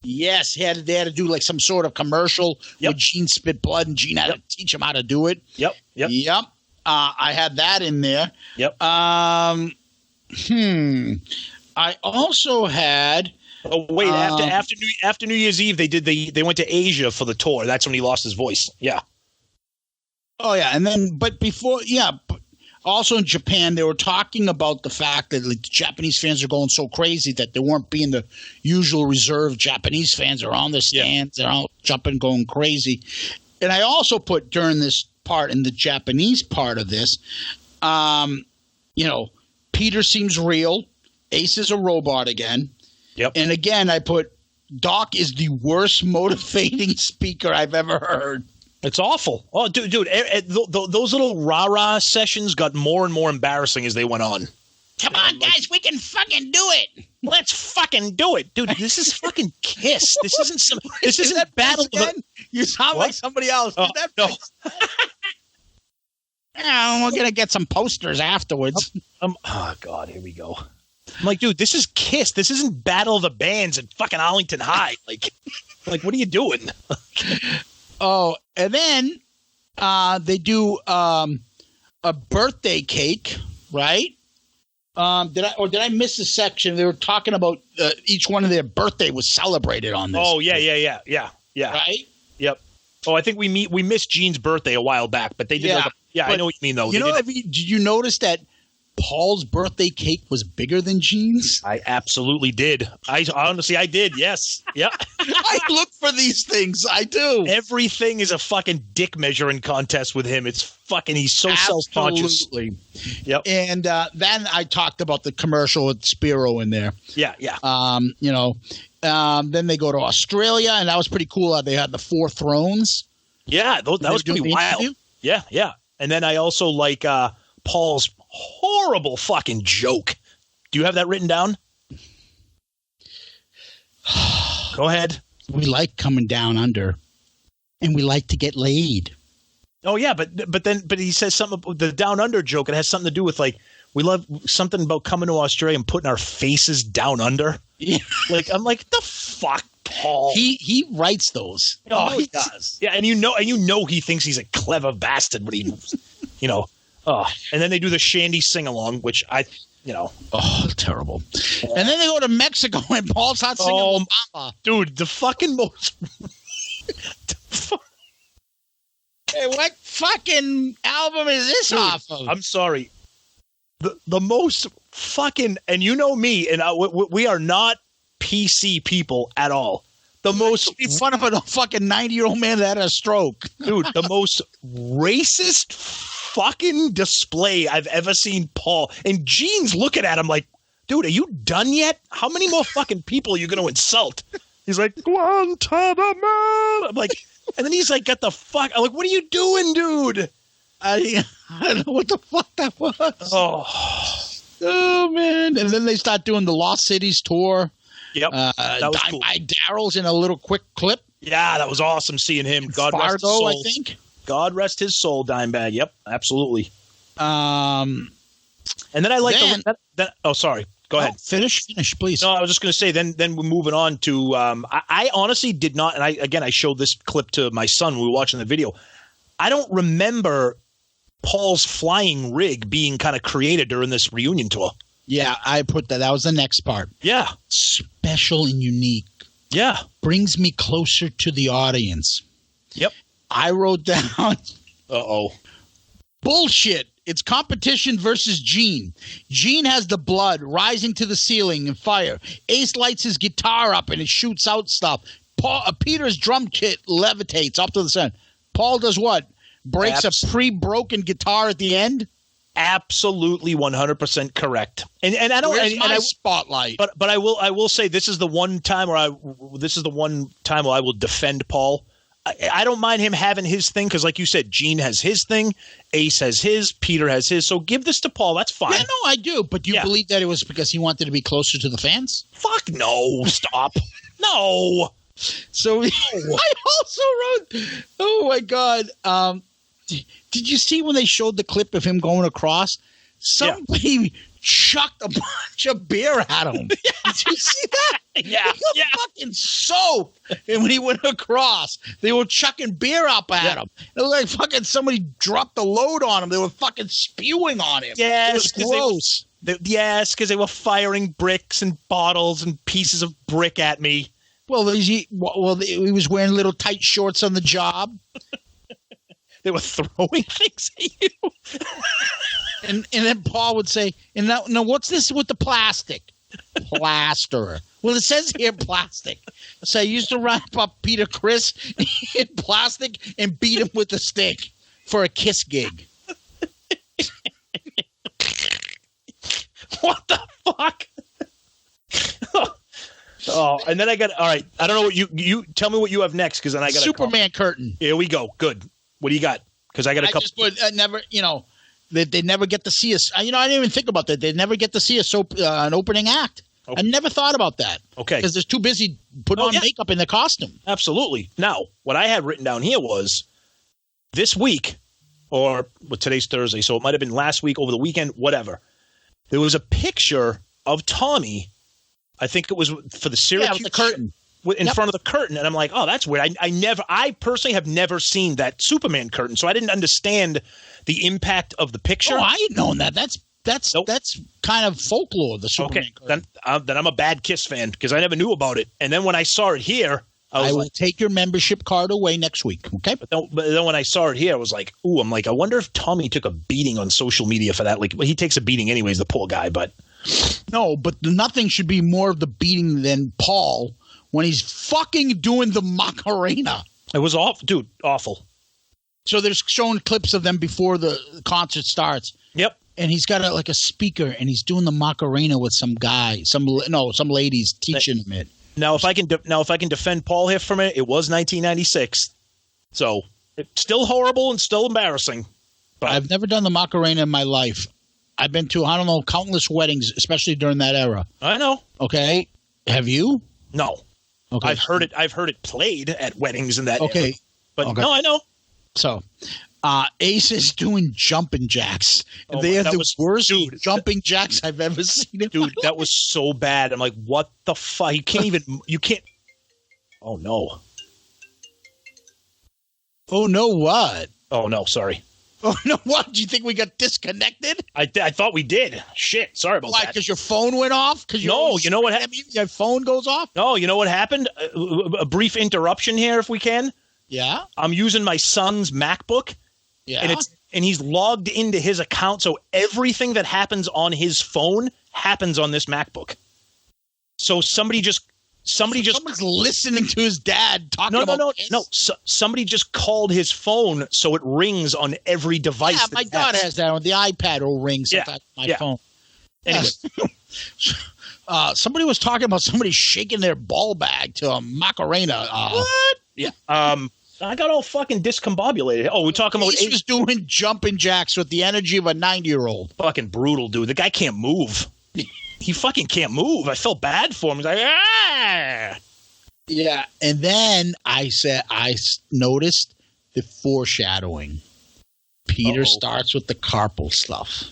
Yes, they had to do like some sort of commercial where Gene spit blood and Gene had to teach him how to do it. Yep. I had that in there. Yep. I also had. Oh wait! After New Year's Eve, they went to Asia for the tour. That's when he lost his voice. Yeah. Oh yeah, and then also in Japan, they were talking about the fact that the Japanese fans are going so crazy that they weren't being the usual reserved Japanese fans. They're on the stands, they're all jumping, going crazy. And I also put during this part in the Japanese part of this, Peter seems real. Ace is a robot again. Yep. And again, I put Doc is the worst motivating speaker I've ever heard. It's awful. Oh, dude, those little rah-rah sessions got more and more embarrassing as they went on. Come on, guys, we can fucking do it. Let's fucking do it. Dude, this is fucking Kiss. This isn't Battle again? You sound like somebody else. Oh, no. We're going to get some posters afterwards. Oh, God, here we go. I'm like, dude, this is Kiss. This isn't Battle of the Bands at fucking Arlington High. Like, what are you doing? Oh, and then they do a birthday cake, right? Did I miss a section? They were talking about each one of their birthday was celebrated on this. Oh, yeah. Right? Yep. Oh, I think we missed Gene's birthday a while back, but they did. Yeah, I know what you mean, though. Did you notice that Paul's birthday cake was bigger than Gene's? I absolutely did. I did. Yes. Yep. I look for these things. I do. Everything is a fucking dick measuring contest with him. It's fucking. He's so self-conscious. Absolutely. Yep. And then I talked about the commercial with Spiro in there. Yeah. Then they go to Australia, and that was pretty cool. They had the 4 thrones. Yeah, that was pretty wild. Interview? Yeah. And then I also like Paul's horrible fucking joke. Do you have that written down? Go ahead. We like coming down under, and we like to get laid. Oh yeah, but he says something about the down under joke. It has something to do with like we love something about coming to Australia and putting our faces down under. Yeah. I'm like the fuck, Paul. He writes those. Oh, he does. Yeah, and you know he thinks he's a clever bastard, but he, Oh, and then they do the Shandy sing-along, which Oh, terrible. And then they go to Mexico and Paul's not singing Obama. Dude, the fucking most... Hey, what fucking album is this off of? I'm sorry. The most fucking... And you know me, and we are not PC people at all. The most... Be fun of a fucking 90-year-old man that had a stroke. Dude, the most racist fucking display I've ever seen Paul. And Gene's looking at him like, dude, are you done yet? How many more fucking people are you going to insult? He's like, Guantanamo. I'm like, and then he's like, got the fuck. I'm like, what are you doing, dude? I don't know what the fuck that was. Oh, man. And then they start doing the Lost Cities tour. Yep. That was cool. Darrell's in a little quick clip. Yeah, that was awesome seeing him. God rest his soul. I think. God rest his soul, Dimebag. Yep, absolutely. And then I like oh, sorry. Go ahead. Finish, please. No, I was just going to say. Then we're moving on to. I honestly did not, and I showed this clip to my son when we were watching the video. I don't remember Paul's flying rig being kind of created during this reunion tour. Yeah, I put that. That was the next part. Yeah, special and unique. Yeah, brings me closer to the audience. Yep. I wrote down. Bullshit. It's competition versus Gene. Gene has the blood rising to the ceiling and fire. Ace lights his guitar up and it shoots out stuff. Peter's drum kit levitates up to the sun. Paul does what? Breaks a pre-broken guitar at the end? Absolutely 100% correct. And I don't. Where's my spotlight? But I will say this is the one time where I will defend Paul. I don't mind him having his thing because, like you said, Gene has his thing, Ace has his, Peter has his. So give this to Paul. That's fine. Yeah, no, I do. But do you believe that it was because he wanted to be closer to the fans? Fuck no. Stop. No. So I also wrote, oh, my God. Did you see when they showed the clip of him going across? Somebody chucked a bunch of beer at him. Did you see that? Yeah. He got fucking soaked. And when he went across, they were chucking beer up at him. It was like fucking somebody dropped the load on him. They were fucking spewing on him. Yes. It was gross. Yes, because they were firing bricks and bottles and pieces of brick at me. Well, he was wearing little tight shorts on the job. They were throwing things at you. And then Paul would say, and now what's this with the plastic? Plaster. Well, it says here plastic. So I used to wrap up Peter Criss in plastic and beat him with a stick for a Kiss gig. What the fuck? Oh, and then all right. I don't know what you tell me what you have next because then I got Superman curtain. Here we go. Good. What do you got? Because I got a couple. Just put never. They never get to see us. I didn't even think about that. They never get to see an opening act. Okay. I never thought about that. Okay. Because they're too busy putting on makeup in the costume. Absolutely. Now, what I had written down here was this week, or today's Thursday, so it might have been last week, over the weekend, whatever. There was a picture of Tommy. I think it was for the Syracuse. Yeah, the curtain. In front of the curtain, and I'm like, oh, that's weird. I personally have never seen that Superman curtain, so I didn't understand the impact of the picture. Oh, I ain't known that. That's kind of folklore. The Superman curtain. Then I'm a bad Kiss fan because I never knew about it. And then when I saw it here, I will take your membership card away next week. Okay. But then when I saw it here, I was like, ooh, I'm like, I wonder if Tommy took a beating on social media for that. Like, well, he takes a beating anyways, the poor guy. But no, but nothing should be more of the beating than Paul. When he's fucking doing the Macarena. It was awful. Dude, awful. So they're showing clips of them before the concert starts. Yep. And he's got a speaker, and he's doing the Macarena with some guy, some ladies teaching him it. Now, if I can defend Paul here for a minute, it was 1996. So it's still horrible and still embarrassing. But I've never done the Macarena in my life. I've been to, countless weddings, especially during that era. I know. Okay. Have you? No. Okay. I've heard it played at weddings and that. Okay. Era. But no, I know. So, Ace is doing jumping jacks. They have the worst jumping jacks I've ever seen. Dude, that was so bad. I'm like, what the fuck? You can't. Oh, no. Oh, no, what? Oh, no, sorry. Oh, no, what? Do you think we got disconnected? I thought we did. Shit, sorry about that. Why, because your phone went off? No, you know what happened? Your phone goes off? No, you know what happened? A brief interruption here, if we can. Yeah? I'm using my son's MacBook. Yeah? And he's logged into his account, so everything that happens on his phone happens on this MacBook. So someone's listening to his dad talking about No. Somebody just called his phone, so it rings on every device. Yeah, my daughter has that on the iPad. Will ring sometimes on my phone. Anyway, somebody was talking about somebody shaking their ball bag to a Macarena. What? Yeah. I got all fucking discombobulated. Oh, we're talking about Ace was doing jumping jacks with the energy of a 90-year-old. Fucking brutal, dude. The guy can't move. He fucking can't move. I felt bad for him. He's like, ah! Yeah, and then I noticed the foreshadowing. Peter starts with the carpal stuff.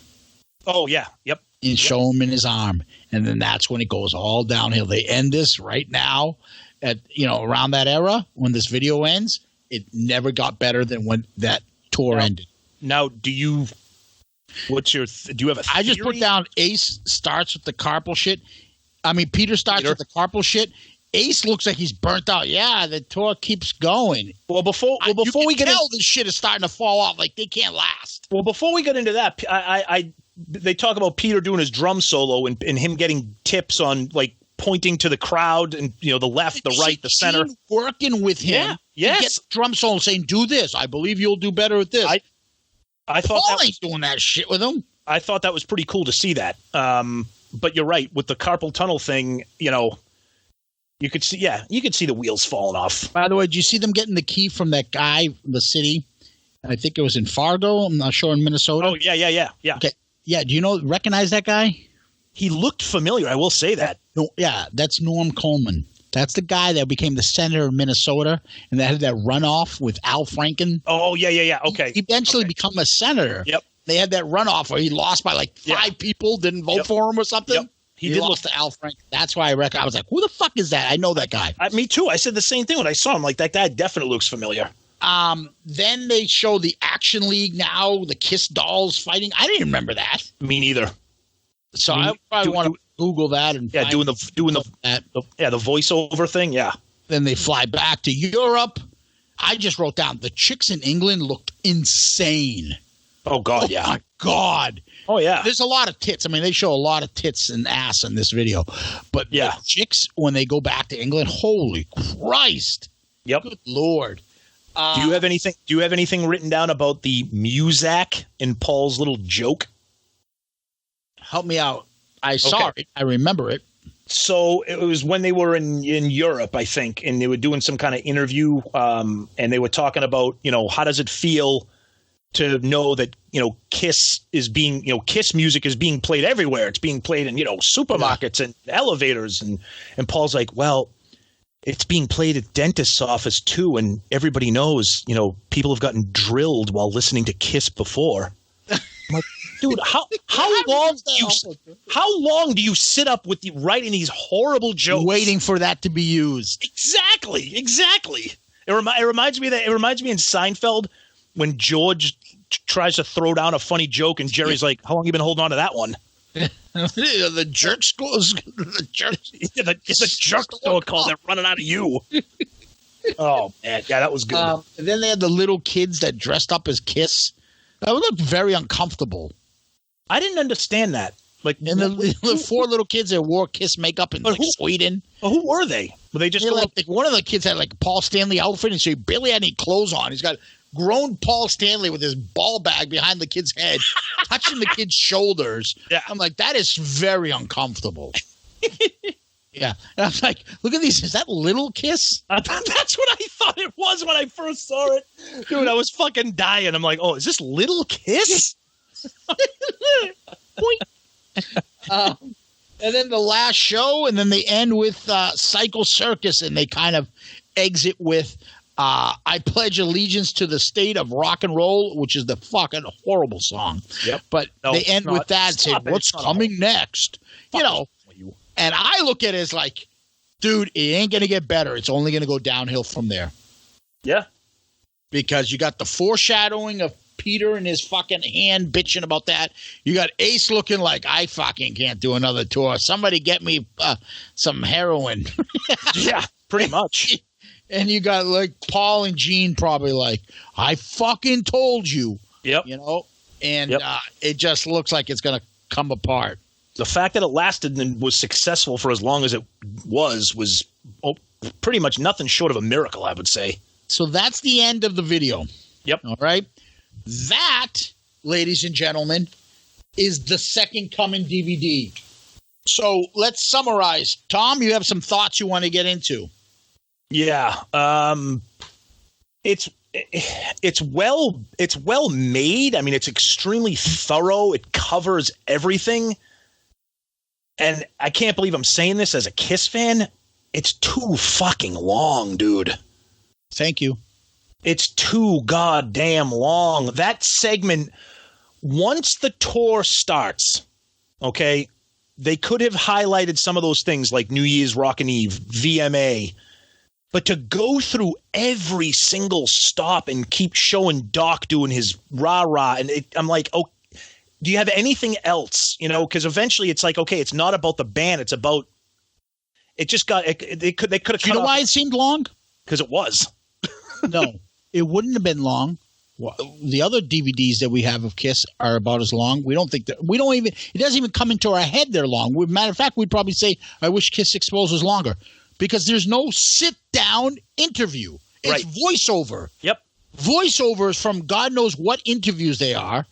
Oh, yeah. Yep. And show him in his arm. And then that's when it goes all downhill. They end this right now at, around that era when this video ends. It never got better than when that tour ended. Now, do you have a theory? I just put down Ace starts with the carpal shit. I mean, Peter starts with the carpal shit. Ace looks like he's burnt out. Yeah, the tour keeps going. Well, before we get into this shit is starting to fall off. Like, they can't last. Well, before we get into that, they talk about Peter doing his drum solo and him getting tips on, like, pointing to the crowd and, the left, the right, the center. Working with him. Yeah. Yes. Get drum solo saying, do this. I believe you'll do better with this. I thought Paul ain't doing that shit with him. I thought that was pretty cool to see that. But you're right. With the carpal tunnel thing, you could see the wheels falling off. By the way, did you see them getting the key from that guy in the city? I think it was in Fargo. I'm not sure, in Minnesota. Oh, yeah. Okay. Yeah, do you recognize that guy? He looked familiar, I will say that. No, yeah, that's Norm Coleman. That's the guy that became the senator of Minnesota and that had that runoff with Al Franken. Oh, yeah. Okay. He eventually became a senator. Yep. They had that runoff where he lost by like 5 people, didn't vote for him or something. Yep. He lost to Al Franken. That's why I was like, who the fuck is that? I know that guy. Me too. I said the same thing when I saw him. Like, that guy definitely looks familiar. Then they show the Action League now, the Kiss dolls fighting. I didn't remember that. Me neither. So I probably want to Google that and doing the voiceover thing. Yeah. Then they fly back to Europe. I just wrote down the chicks in England looked insane. Oh God, yeah. My God. Oh yeah. There's a lot of tits. I mean, they show a lot of tits and ass in this video. But the chicks, when they go back to England, holy Christ. Yep. Good Lord. Do you have anything written down about the Muzak and Paul's little joke? Help me out. I saw it. I remember it. So it was when they were in Europe, I think, and they were doing some kind of interview, and they were talking about, how does it feel to know that, Kiss is being, Kiss music is being played everywhere. It's being played in, supermarkets and elevators. And Paul's like, well, it's being played at dentist's office too. And everybody knows, people have gotten drilled while listening to Kiss before. I'm like, dude, how long do you sit up with writing these horrible jokes, waiting for that to be used? Exactly. It reminds me in Seinfeld when George tries to throw down a funny joke and Jerry's like, "How long have you been holding on to that one?" The jerk schools, the jerk store call. They're running out of you. Oh man, yeah, that was good. And then they had the little kids that dressed up as Kiss. That looked very uncomfortable. I didn't understand that. Like, and the 4 little kids that wore Kiss makeup in Sweden. Well, who were they? Were they just like one of the kids had like a Paul Stanley outfit, and so he barely had any clothes on. He's got grown Paul Stanley with his ball bag behind the kid's head, touching the kid's shoulders. Yeah. I'm like, that is very uncomfortable. Yeah. And I was like, look at these. Is that Little Kiss? That's what I thought it was when I first saw it. Dude, I was fucking dying. I'm like, oh, is this Little Kiss? And then the last show, and then they end with Psycho Circus, and they kind of exit with I Pledge Allegiance to the State of Rock and Roll, which is the fucking horrible song. Yep. But they end with that and say, what's coming next? And I look at it as like, dude, it ain't going to get better. It's only going to go downhill from there. Yeah. Because you got the foreshadowing of Peter and his fucking hand bitching about that. You got Ace looking like, I fucking can't do another tour. Somebody get me some heroin. Yeah, pretty much. And you got like Paul and Gene probably like, I fucking told you. Yep. And it just looks like it's going to come apart. The fact that it lasted and was successful for as long as it was pretty much nothing short of a miracle, I would say. So that's the end of the video. Yep. All right. That, ladies and gentlemen, is the Second Coming DVD. So let's summarize. Tom, you have some thoughts you want to get into. Yeah. It's well made. I mean, it's extremely thorough. It covers everything. and I can't believe I'm saying this as a Kiss fan, it's too fucking long, dude. Thank you. It's too goddamn long. That segment, once the tour starts, okay, they could have highlighted some of those things like New Year's Rockin' Eve, VMA, but to go through every single stop and keep showing Doc doing his rah-rah, and I'm like, oh, do you have anything else? You know, because eventually it's like, okay, it's not about the band, it's about – it just got – they could have cut. Do you know why it seemed long? Because it was. No, it wouldn't have been long. The other DVDs that we have of Kiss are about as long. We don't think that it doesn't even come into our head they're long. Matter of fact, we'd probably say, I wish Kiss Exposed was longer because there's no sit down interview. It's voiceover. Yep. Voiceovers from God knows what interviews they are.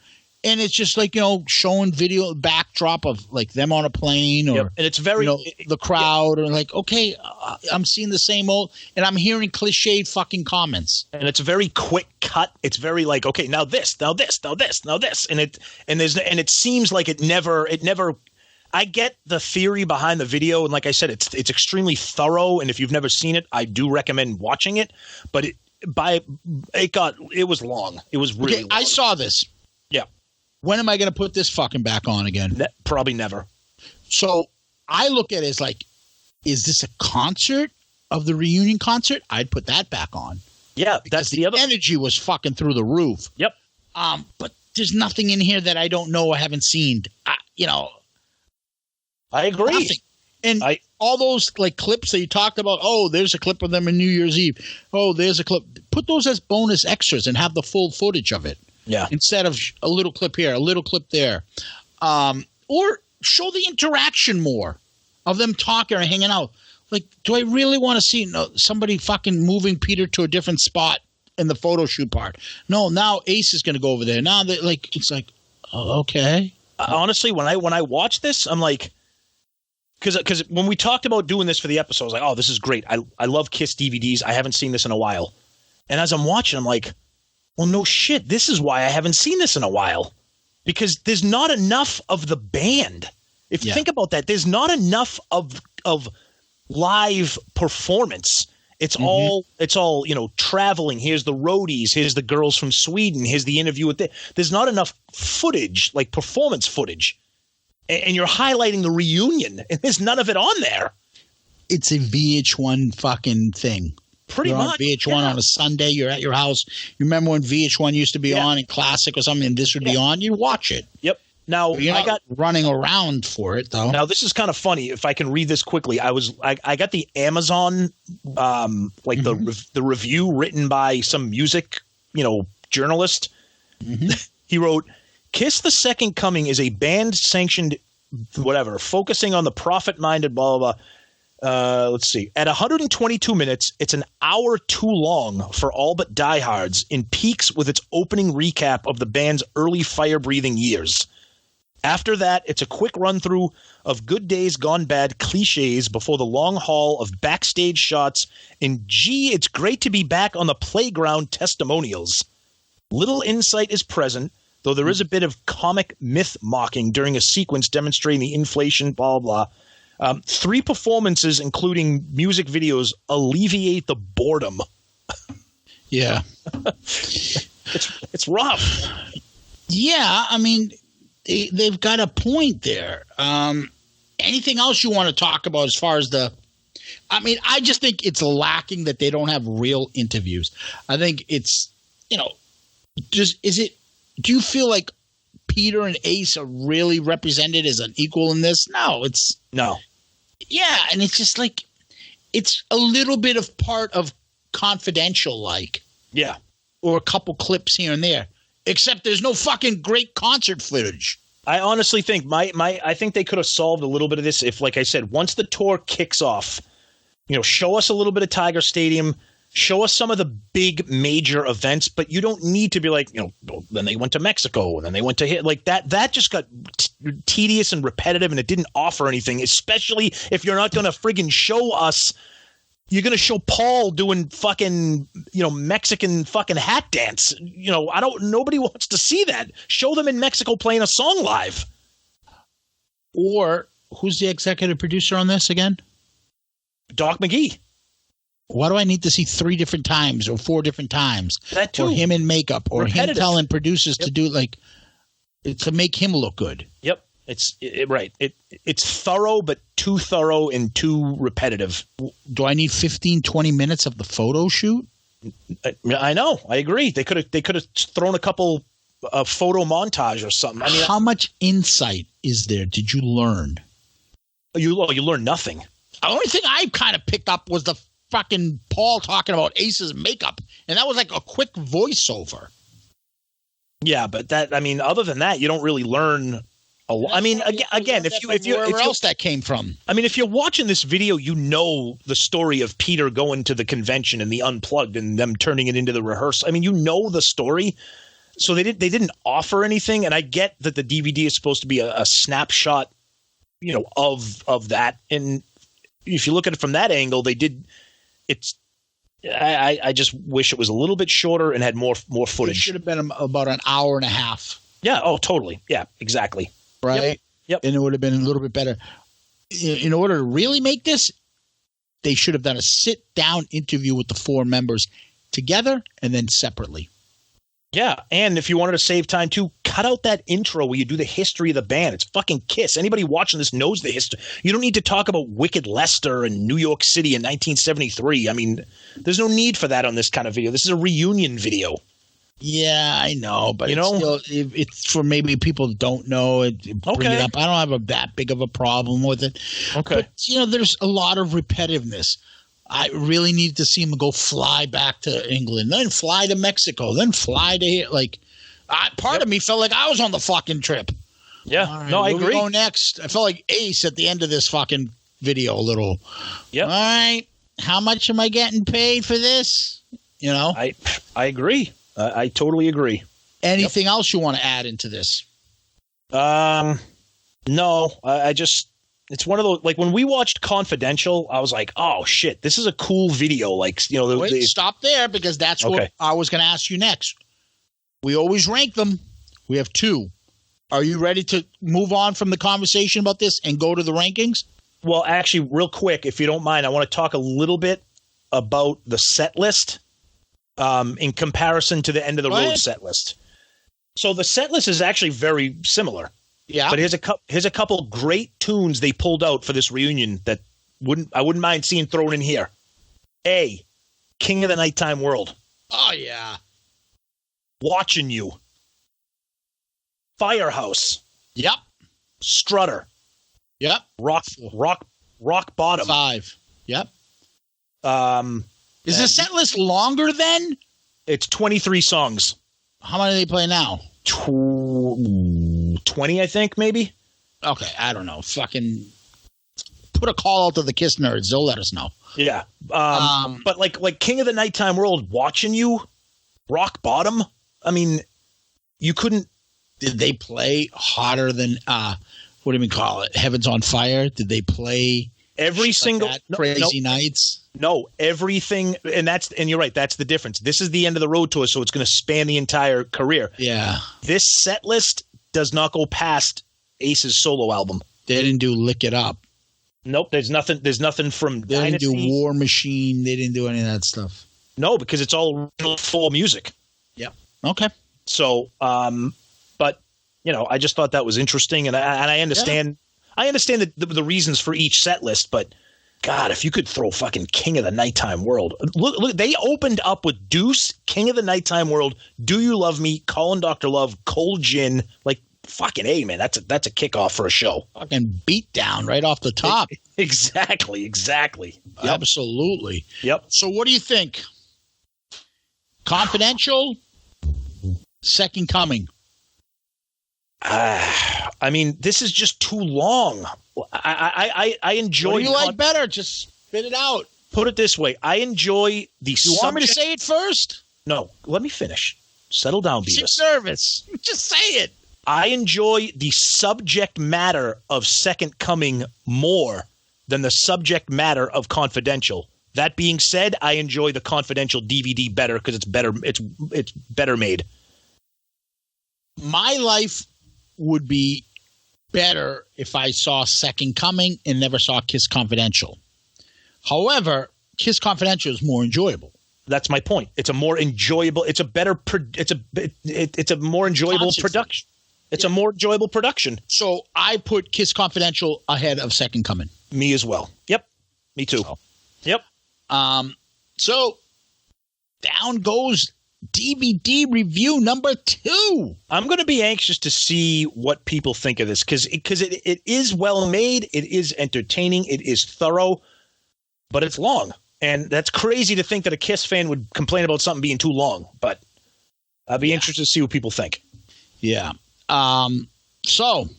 And it's just like, showing video backdrop of like them on a plane or, and it's very, the crowd or like, okay, I'm seeing the same old, and I'm hearing cliched fucking comments. And it's a very quick cut. It's very like, okay, now this, now this, now this, now this. And it seems like it never, I get the theory behind the video. And like I said, it's extremely thorough. And if you've never seen it, I do recommend watching it, but it was long. It was really long. I saw this. Yeah. When am I going to put this fucking back on again? Probably never. So I look at it as like, is this a concert of the reunion concert? I'd put that back on. Yeah, that's the other energy was fucking through the roof. Yep. But there's nothing in here that I don't know or haven't seen. I agree. Nothing. And all those like clips that you talked about. Oh, there's a clip of them in New Year's Eve. Oh, there's a clip. Put those as bonus extras and have the full footage of it. Yeah. Instead of a little clip here, a little clip there. Or show the interaction more of them talking or hanging out. Like, do I really want to see somebody fucking moving Peter to a different spot in the photo shoot part? No, now Ace is going to go over there. Now it's like, oh, okay. Honestly, when I watch this, I'm like, because when we talked about doing this for the episode, I was like, oh, this is great. I love Kiss DVDs. I haven't seen this in a while. And as I'm watching, I'm like, well, no shit. This is why I haven't seen this in a while, because there's not enough of the band. If you think about that, there's not enough of live performance. It's all traveling. Here's the roadies. Here's the girls from Sweden. Here's the interview with there's not enough footage, like performance footage, and you're highlighting the reunion, and there's none of it on there. It's a VH1 fucking thing. Pretty you're much. On VH1 on a Sunday. You're at your house. You remember when VH1 used to be on in Classic or something, and this would be on? You watch it. Yep. Now I got running around for it though. Now this is kind of funny. If I can read this quickly, I got the Amazon the review written by some music journalist. Mm-hmm. He wrote, "Kiss the Second Coming is a band sanctioned focusing on the profit minded blah blah blah." Let's see. At 122 minutes, it's an hour too long for all but diehards, in peaks with its opening recap of the band's early fire-breathing years. After that, it's a quick run-through of good days gone bad cliches before the long haul of backstage shots and gee, it's great to be back on the playground testimonials. Little insight is present, though there is a bit of comic myth-mocking during a sequence demonstrating the inflation, blah, blah, blah. 3 performances, including music videos, alleviate the boredom. Yeah. It's rough. Yeah, I mean, they've got a point there. Anything else you want to talk about as far as I mean, I just think it's lacking that they don't have real interviews. I think it's, do you feel like Peter and Ace are really represented as an equal in this? No. Yeah, and it's just like, it's a little bit of part of Confidential, like. Yeah. Or a couple clips here and there. Except there's no fucking great concert footage. I honestly think I think they could have solved a little bit of this if, like I said, once the tour kicks off, show us a little bit of Tiger Stadium, show us some of the big major events, but you don't need to be like, then they went to Mexico and then they went to like that. That just got tedious and repetitive, and it didn't offer anything, especially if you're not going to friggin' show us. You're going to show Paul doing fucking, Mexican fucking hat dance. Nobody wants to see that. Show them in Mexico playing a song live. Or who's the executive producer on this again? Doc McGee. Why do I need to see 3 different times or 4 different times? That too. Or him in makeup or him telling producers to do to make him look good. Yep. Right. It's thorough, but too thorough and too repetitive. Do I need 15, 20 minutes of the photo shoot? I know. I agree. They could have thrown a couple photo montage or something. I mean, how much insight is there? Did you learn? You learn nothing. The only thing I kind of picked up was the fucking Paul talking about Ace's makeup, and that was like a quick voiceover. Yeah, but other than that, you don't really learn a lot. I mean, again, if else that came from. I mean, if you're watching this video, you know the story of Peter going to the convention and the Unplugged and them turning it into the rehearsal. I mean, you know the story. So they didn't offer anything, and I get that the DVD is supposed to be a snapshot, of that. And if you look at it from that angle, they did. I just wish it was a little bit shorter and had more footage. It should have been about an hour and a half. Yeah. Oh, totally. Yeah. Exactly. Right. Yep. And it would have been a little bit better. In order to really make this, they should have done a sit-down interview with the 4 members together and then separately. Yeah, and if you wanted to save time too, cut out that intro where you do the history of the band. It's fucking Kiss. Anybody watching this knows the history. You don't need to talk about Wicked Lester and New York City in 1973. I mean, there's no need for that on this kind of video. This is a reunion video. Yeah, I know, but it's for maybe people that don't know it. Bring it up. I don't have that big of a problem with it. Okay. But, there's a lot of repetitiveness. I really needed to see him go fly back to England, then fly to Mexico, then fly to here. Part of me felt like I was on the fucking trip. Yeah, right, no, I agree. We go next. I felt like Ace at the end of this fucking video a little. Yep. All right, how much am I getting paid for this? I agree. I totally agree. Anything else you want to add into this? No, I just. It's one of those, when we watched Confidential, I was like, oh, shit, this is a cool video. Wait, stop there, because that's what I was going to ask you next. We always rank them. We have 2. Are you ready to move on from the conversation about this and go to the rankings? Well, actually, real quick, if you don't mind, I want to talk a little bit about the set list in comparison to the End of the Road set list. So the set list is actually very similar. Yeah, but here's a couple great tunes they pulled out for this reunion that I wouldn't mind seeing thrown in here. A, King of the Nighttime World. Oh yeah, Watching You. Firehouse. Yep. Strutter. Yep. Rock Bottom. 5. Yep. Is the set list longer then? It's 23 songs. How many do they play now? 20, I think, maybe. Okay, I don't know. Fucking put a call out to the Kiss nerds. They'll let us know. Yeah. But like King of the Nighttime World, Watching You, Rock Bottom. I mean, you couldn't. Did they play hotter than what do you call it? Heaven's on Fire? Did they play every single Crazy Nights? No, everything, and you're right. That's the difference. This is the End of the Road tour, so it's going to span the entire career. Yeah, this set list does not go past Ace's solo album. They didn't do Lick It Up. Nope, there's nothing from They Dynasty. Didn't do War Machine. They didn't do any of that stuff. No, because it's all full music. Yeah. Okay. So, but I just thought that was interesting, and I understand. Yeah. I understand the reasons for each set list, but God, if you could throw fucking King of the Nighttime World. Look, they opened up with Deuce, King of the Nighttime World, Do You Love Me, Calling Dr. Love, Cold Gin. Like, fucking A, man. That's a kickoff for a show. Fucking beat down right off the top. Exactly. Yep. Absolutely. Yep. So what do you think? Confidential, Second Coming. I mean, this is just too long. I enjoy. What do you like better? Just spit it out. Put it this way: I enjoy the. You want me to say it first? No, let me finish. Settle down, Beavis. She's nervous. Just say it. I enjoy the subject matter of Second Coming more than the subject matter of Confidential. That being said, I enjoy the Confidential DVD better because it's better. It's better made. My life would be better if I saw Second Coming and never saw Kiss Confidential. However, Kiss Confidential is more enjoyable. That's my point. It's a more enjoyable. It's a better. It's a more enjoyable production. It's a more enjoyable production. So I put Kiss Confidential ahead of Second Coming. Me as well. Yep. Me too. Yep. So down goes DVD review number 2. I'm going to be anxious to see what people think of this because it is well made. It is entertaining. It is thorough, but it's long. And that's crazy to think that a Kiss fan would complain about something being too long. But I'd be interested to see what people think. Yeah. So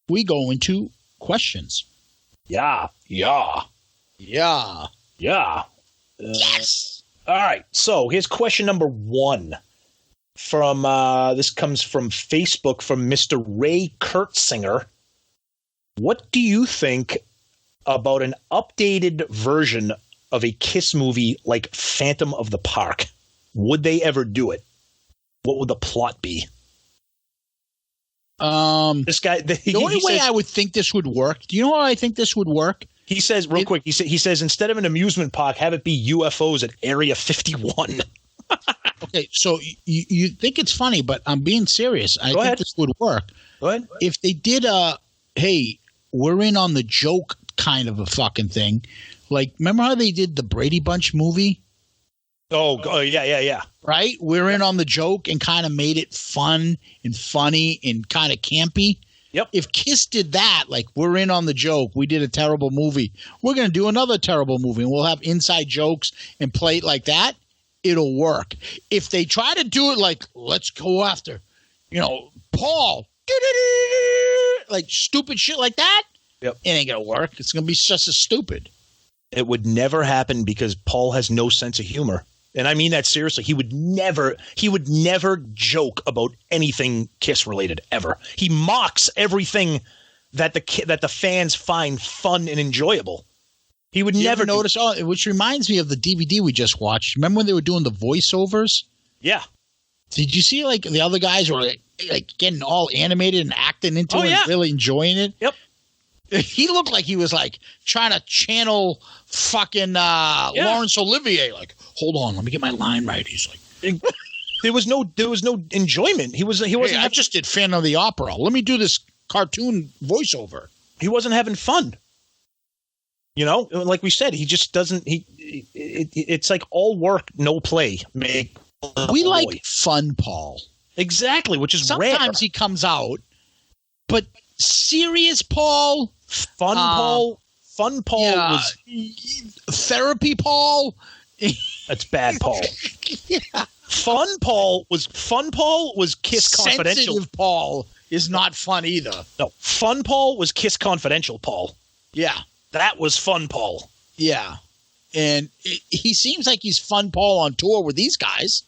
we go into questions. Yeah. Yes. All right. So here's question number 1 from this comes from Facebook from Mr. Ray Kurtzinger. What do you think about an updated version of a Kiss movie like Phantom of the Park? Would they ever do it? What would the plot be? This guy. The only way I would think this would work. Do you know how I think this would work? He says real quick. He says instead of an amusement park, have it be UFOs at Area 51. Okay, so you think it's funny, but I'm being serious. I think this would work. Go ahead. If they did hey, we're in on the joke kind of a fucking thing. Like, remember how they did the Brady Bunch movie? Oh yeah. Right? We're in on the joke and kind of made it fun and funny and kind of campy. Yep. If Kiss did that, like, we're in on the joke, we did a terrible movie, we're going to do another terrible movie, and we'll have inside jokes and play it like that, it'll work. If they try to do it like, let's go after, Paul, like stupid shit like that, Yep. It ain't going to work. It's going to be just as stupid. It would never happen because Paul has no sense of humor. And I mean that seriously. He would never joke about anything Kiss related ever. He mocks everything that the fans find fun and enjoyable. He would never notice. Which reminds me of the DVD we just watched. Remember when they were doing the voiceovers? Yeah. Did you see like the other guys were like getting all animated and acting into it and really enjoying it? Yep. He looked like he was like trying to channel fucking Laurence Olivier. Like, hold on, let me get my line right. He's like, there was no enjoyment. He wasn't. I just did Phantom of the Opera. Let me do this cartoon voiceover. He wasn't having fun. Like we said, he just doesn't. It's like all work, no play. We like fun, Paul. Exactly, which is rare. Sometimes he comes out, but serious Paul. Fun Paul was therapy Paul. That's bad Paul. Yeah. Fun Paul was Kiss Confidential. Sensitive Paul is not fun either. No, Fun Paul was Kiss Confidential Paul. Yeah. That was Fun Paul. Yeah. And he seems like he's Fun Paul on tour with these guys.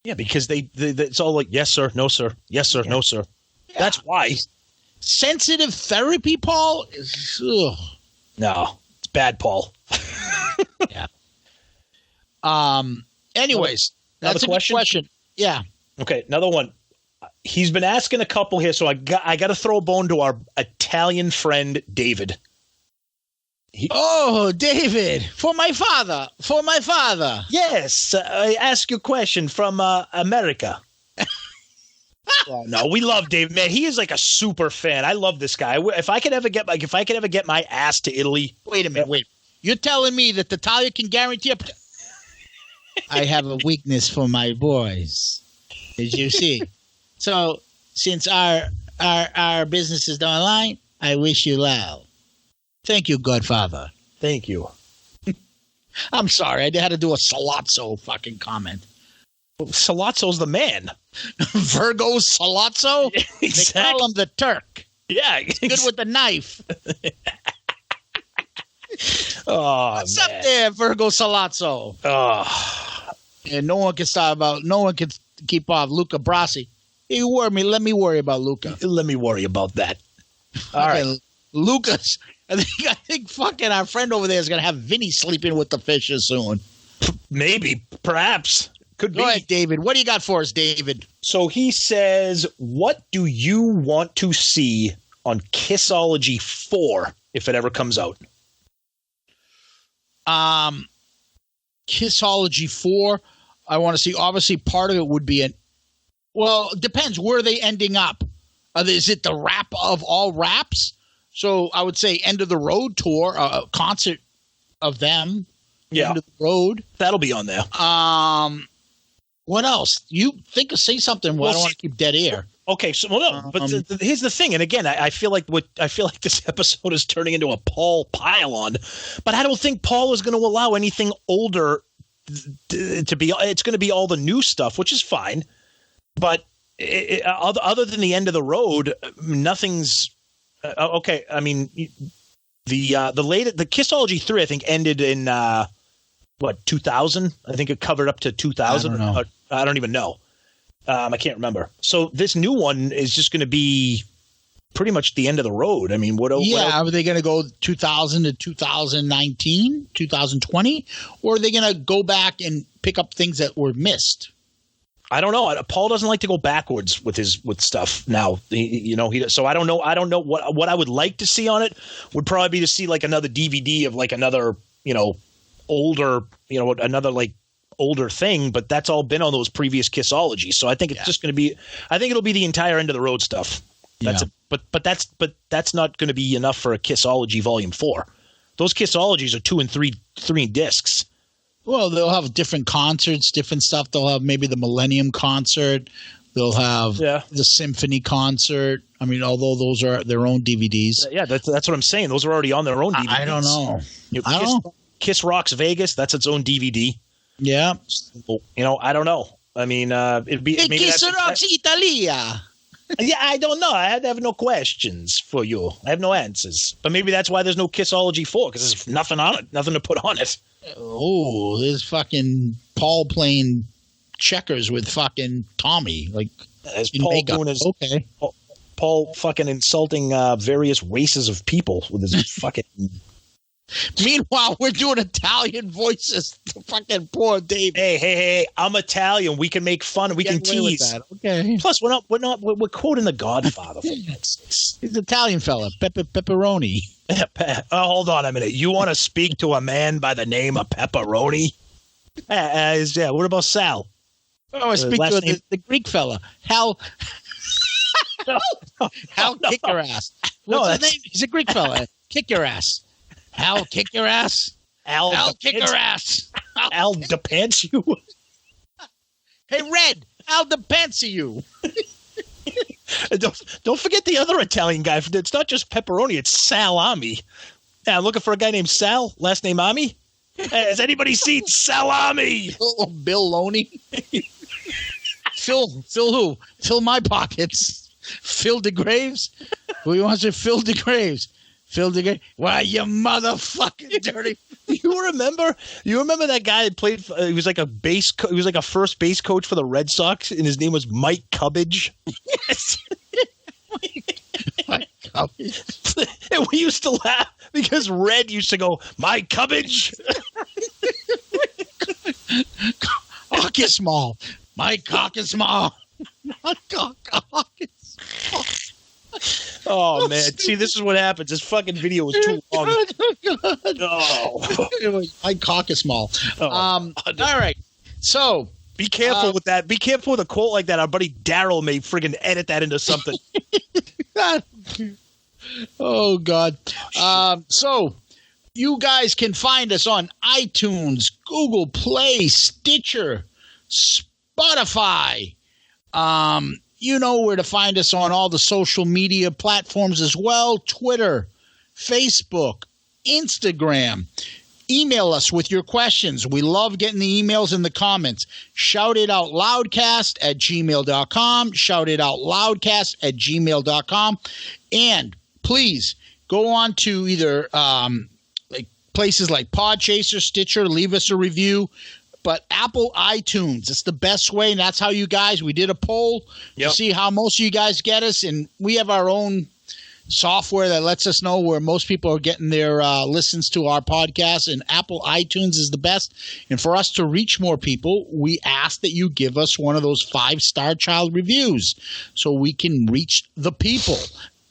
Yeah, because it's all like, yes, sir, no, sir. Yes, sir, no, sir. Yeah. That's why. Sensitive therapy Paul is no, it's bad Paul. Yeah. Anyways, that's a good question. Yeah. Okay, another one. He's been asking a couple here, so I got to throw a bone to our Italian friend David. David, for my father. Yes, I ask you a question from America. Oh, no, we love David, man. He is like a super fan. I love this guy. If I could ever get my ass to Italy. Wait a minute. You're telling me that Natalia can guarantee I have a weakness for my boys, as you see. So since our business is online, I wish you well. Thank you, Godfather. Thank you. I'm sorry. I had to do a Salazzo fucking comment. Salazzo's the man. Virgo Salazzo? Yeah, exactly. They call him the Turk. Yeah. He's good with the knife. What's up there, Virgo Salazzo? And no one can keep off Luca Brasi. Let me worry about Luca. Let me worry about that. All right. Lucas. I think fucking our friend over there is going to have Vinny sleeping with the fishes soon. Maybe. Perhaps. Could be. Go ahead, David. What do you got for us, David? So he says, what do you want to see on Kissology 4 if it ever comes out? Kissology 4, I want to see. Obviously, part of it would be it depends. Where are they ending up? Is it the wrap of all wraps? So I would say End of the Road tour, a concert of them. Yeah. End of the Road. That'll be on there. What else? You say something. Well, I don't want to keep dead air. Okay, so but here's the thing, and again, I feel like this episode is turning into a Paul pile-on, but I don't think Paul is going to allow anything older to be. It's going to be all the new stuff, which is fine, but other than the End of the Road, nothing's okay. I mean, the Kissology 3, I think, ended in 2000. I think it covered up to 2000. I don't even know. I can't remember. So this new one is just going to be pretty much the end of the road. I mean, what are they going to go 2000 to 2019, 2020? Or are they going to go back and pick up things that were missed? I don't know. Paul doesn't like to go backwards with stuff now. So I don't know. I don't know what I would like to see on it would probably be to see like another DVD of like another, older, another like older thing, but that's all been on those previous Kissologies. So I think it's just going to be. I think it'll be the entire End of the Road stuff. But that's not going to be enough for a Kissology Volume 4. Those Kissologies are 2 and 3 discs. Well, they'll have different concerts, different stuff. They'll have maybe the Millennium concert. They'll have the Symphony concert. I mean, although those are their own DVDs. Yeah, that's what I'm saying. Those are already on their own DVDs. I don't know. Kiss Rocks Vegas. That's its own DVD. Yeah. I don't know. I mean, it'd be Kiss Rocks Italia. Yeah, I don't know. I have no questions for you. I have no answers. But maybe that's why there's no Kissology 4, because there's nothing on it, nothing to put on it. Oh, there's fucking Paul playing checkers with fucking Tommy. Like, as Paul doing his Paul fucking insulting various races of people with his fucking. Meanwhile, we're doing Italian voices. Fucking poor Dave. Hey! I'm Italian. We can make fun. We can tease. Okay. Plus, we're quoting The Godfather. He's an Italian fella, Pepperoni. Hold on a minute. You want to speak to a man by the name of Pepperoni? What about Sal? Oh, I speak to the Greek fella, Hal. Hal kick your ass. What's his name? He's a Greek fella. Kick your ass. Al, kick your ass. Al kick your ass. Al depants you. Hey, Red, Al depants you. Don't forget the other Italian guy. It's not just pepperoni, it's salami. Yeah, I'm looking for a guy named Sal, last name Ami. Has anybody seen Salami? Bill Loney. Phil who? Fill my pockets. Phil DeGraves? Who wants to fill DeGraves? Phil DeGraves. Why, you motherfucking dirty. You remember that guy that played, he was like a first base coach for the Red Sox, and his name was Mike Cubbage? Yes. Mike Cubbage. And we used to laugh because Red used to go, Mike Cubbage. Cock is small. My cock is small. My cock is small. Oh, man. See, this is what happens. This fucking video was too long. Oh. My cock is small. All right. So. Be careful with that. Be careful with a quote like that. Our buddy Daryl may friggin' edit that into something. Oh, God. So, you guys can find us on iTunes, Google Play, Stitcher, Spotify. You know where to find us on all the social media platforms as well. Twitter, Facebook, Instagram. Email us with your questions. We love getting the emails and the comments. Shout it out loudcast@gmail.com. Shout it out loudcast@gmail.com. And please go on to either like places like Podchaser, Stitcher, leave us a review. But Apple iTunes, it's the best way, and that's how you guys, we did a poll to see how most of you guys get us, and we have our own software that lets us know where most people are getting their listens to our podcast, and Apple iTunes is the best. And for us to reach more people, we ask that you give us one of those 5-star child reviews so we can reach the people.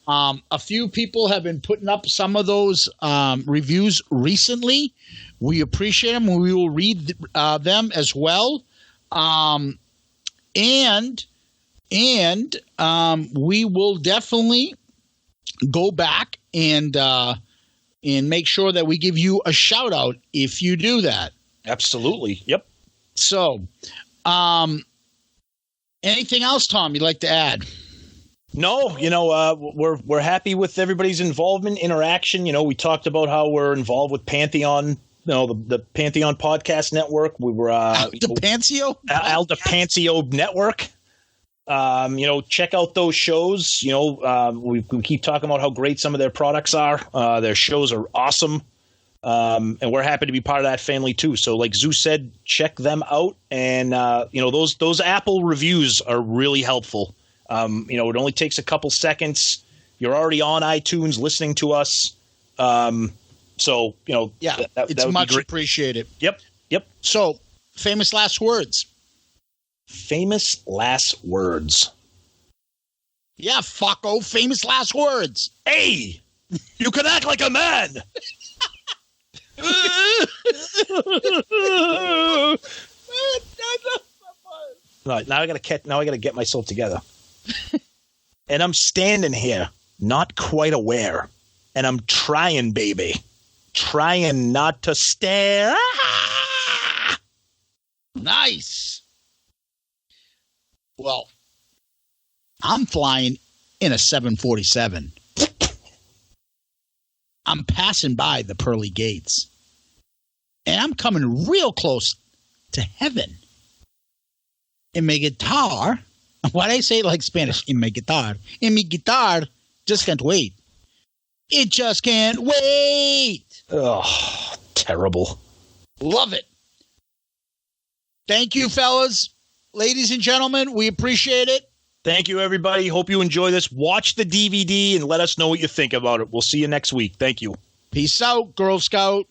A few people have been putting up some of those reviews recently. We appreciate them. We will read them as well. And we will definitely go back and make sure that we give you a shout out if you do that. Absolutely. Yep. So, anything else, Tom, you'd like to add? No, we're happy with everybody's involvement, interaction. We talked about how we're involved with Pantheon, the Pantheon Podcast Network. We were DePancio Network. Check out those shows. We keep talking about how great some of their products are. Their shows are awesome. And we're happy to be part of that family too. So like Zeus said, check them out. And, those Apple reviews are really helpful. It only takes a couple seconds. You're already on iTunes listening to us. It's much appreciated. Yep. So, famous last words. Famous last words. Yeah, fucko. Famous last words. Hey, you can act like a man. Now I gotta get myself together. And I'm standing here, not quite aware, and I'm trying, baby, trying not to stare. Nice. Well, I'm flying in a 747. I'm passing by the pearly gates, and I'm coming real close to heaven. In my guitar, why do I say it like Spanish? In my guitar just can't wait. It just can't wait. Oh, terrible. Love it. Thank you, fellas. Ladies and gentlemen, we appreciate it. Thank you, everybody. Hope you enjoy this. Watch the DVD and let us know what you think about it. We'll see you next week. Thank you. Peace out, Girl Scout.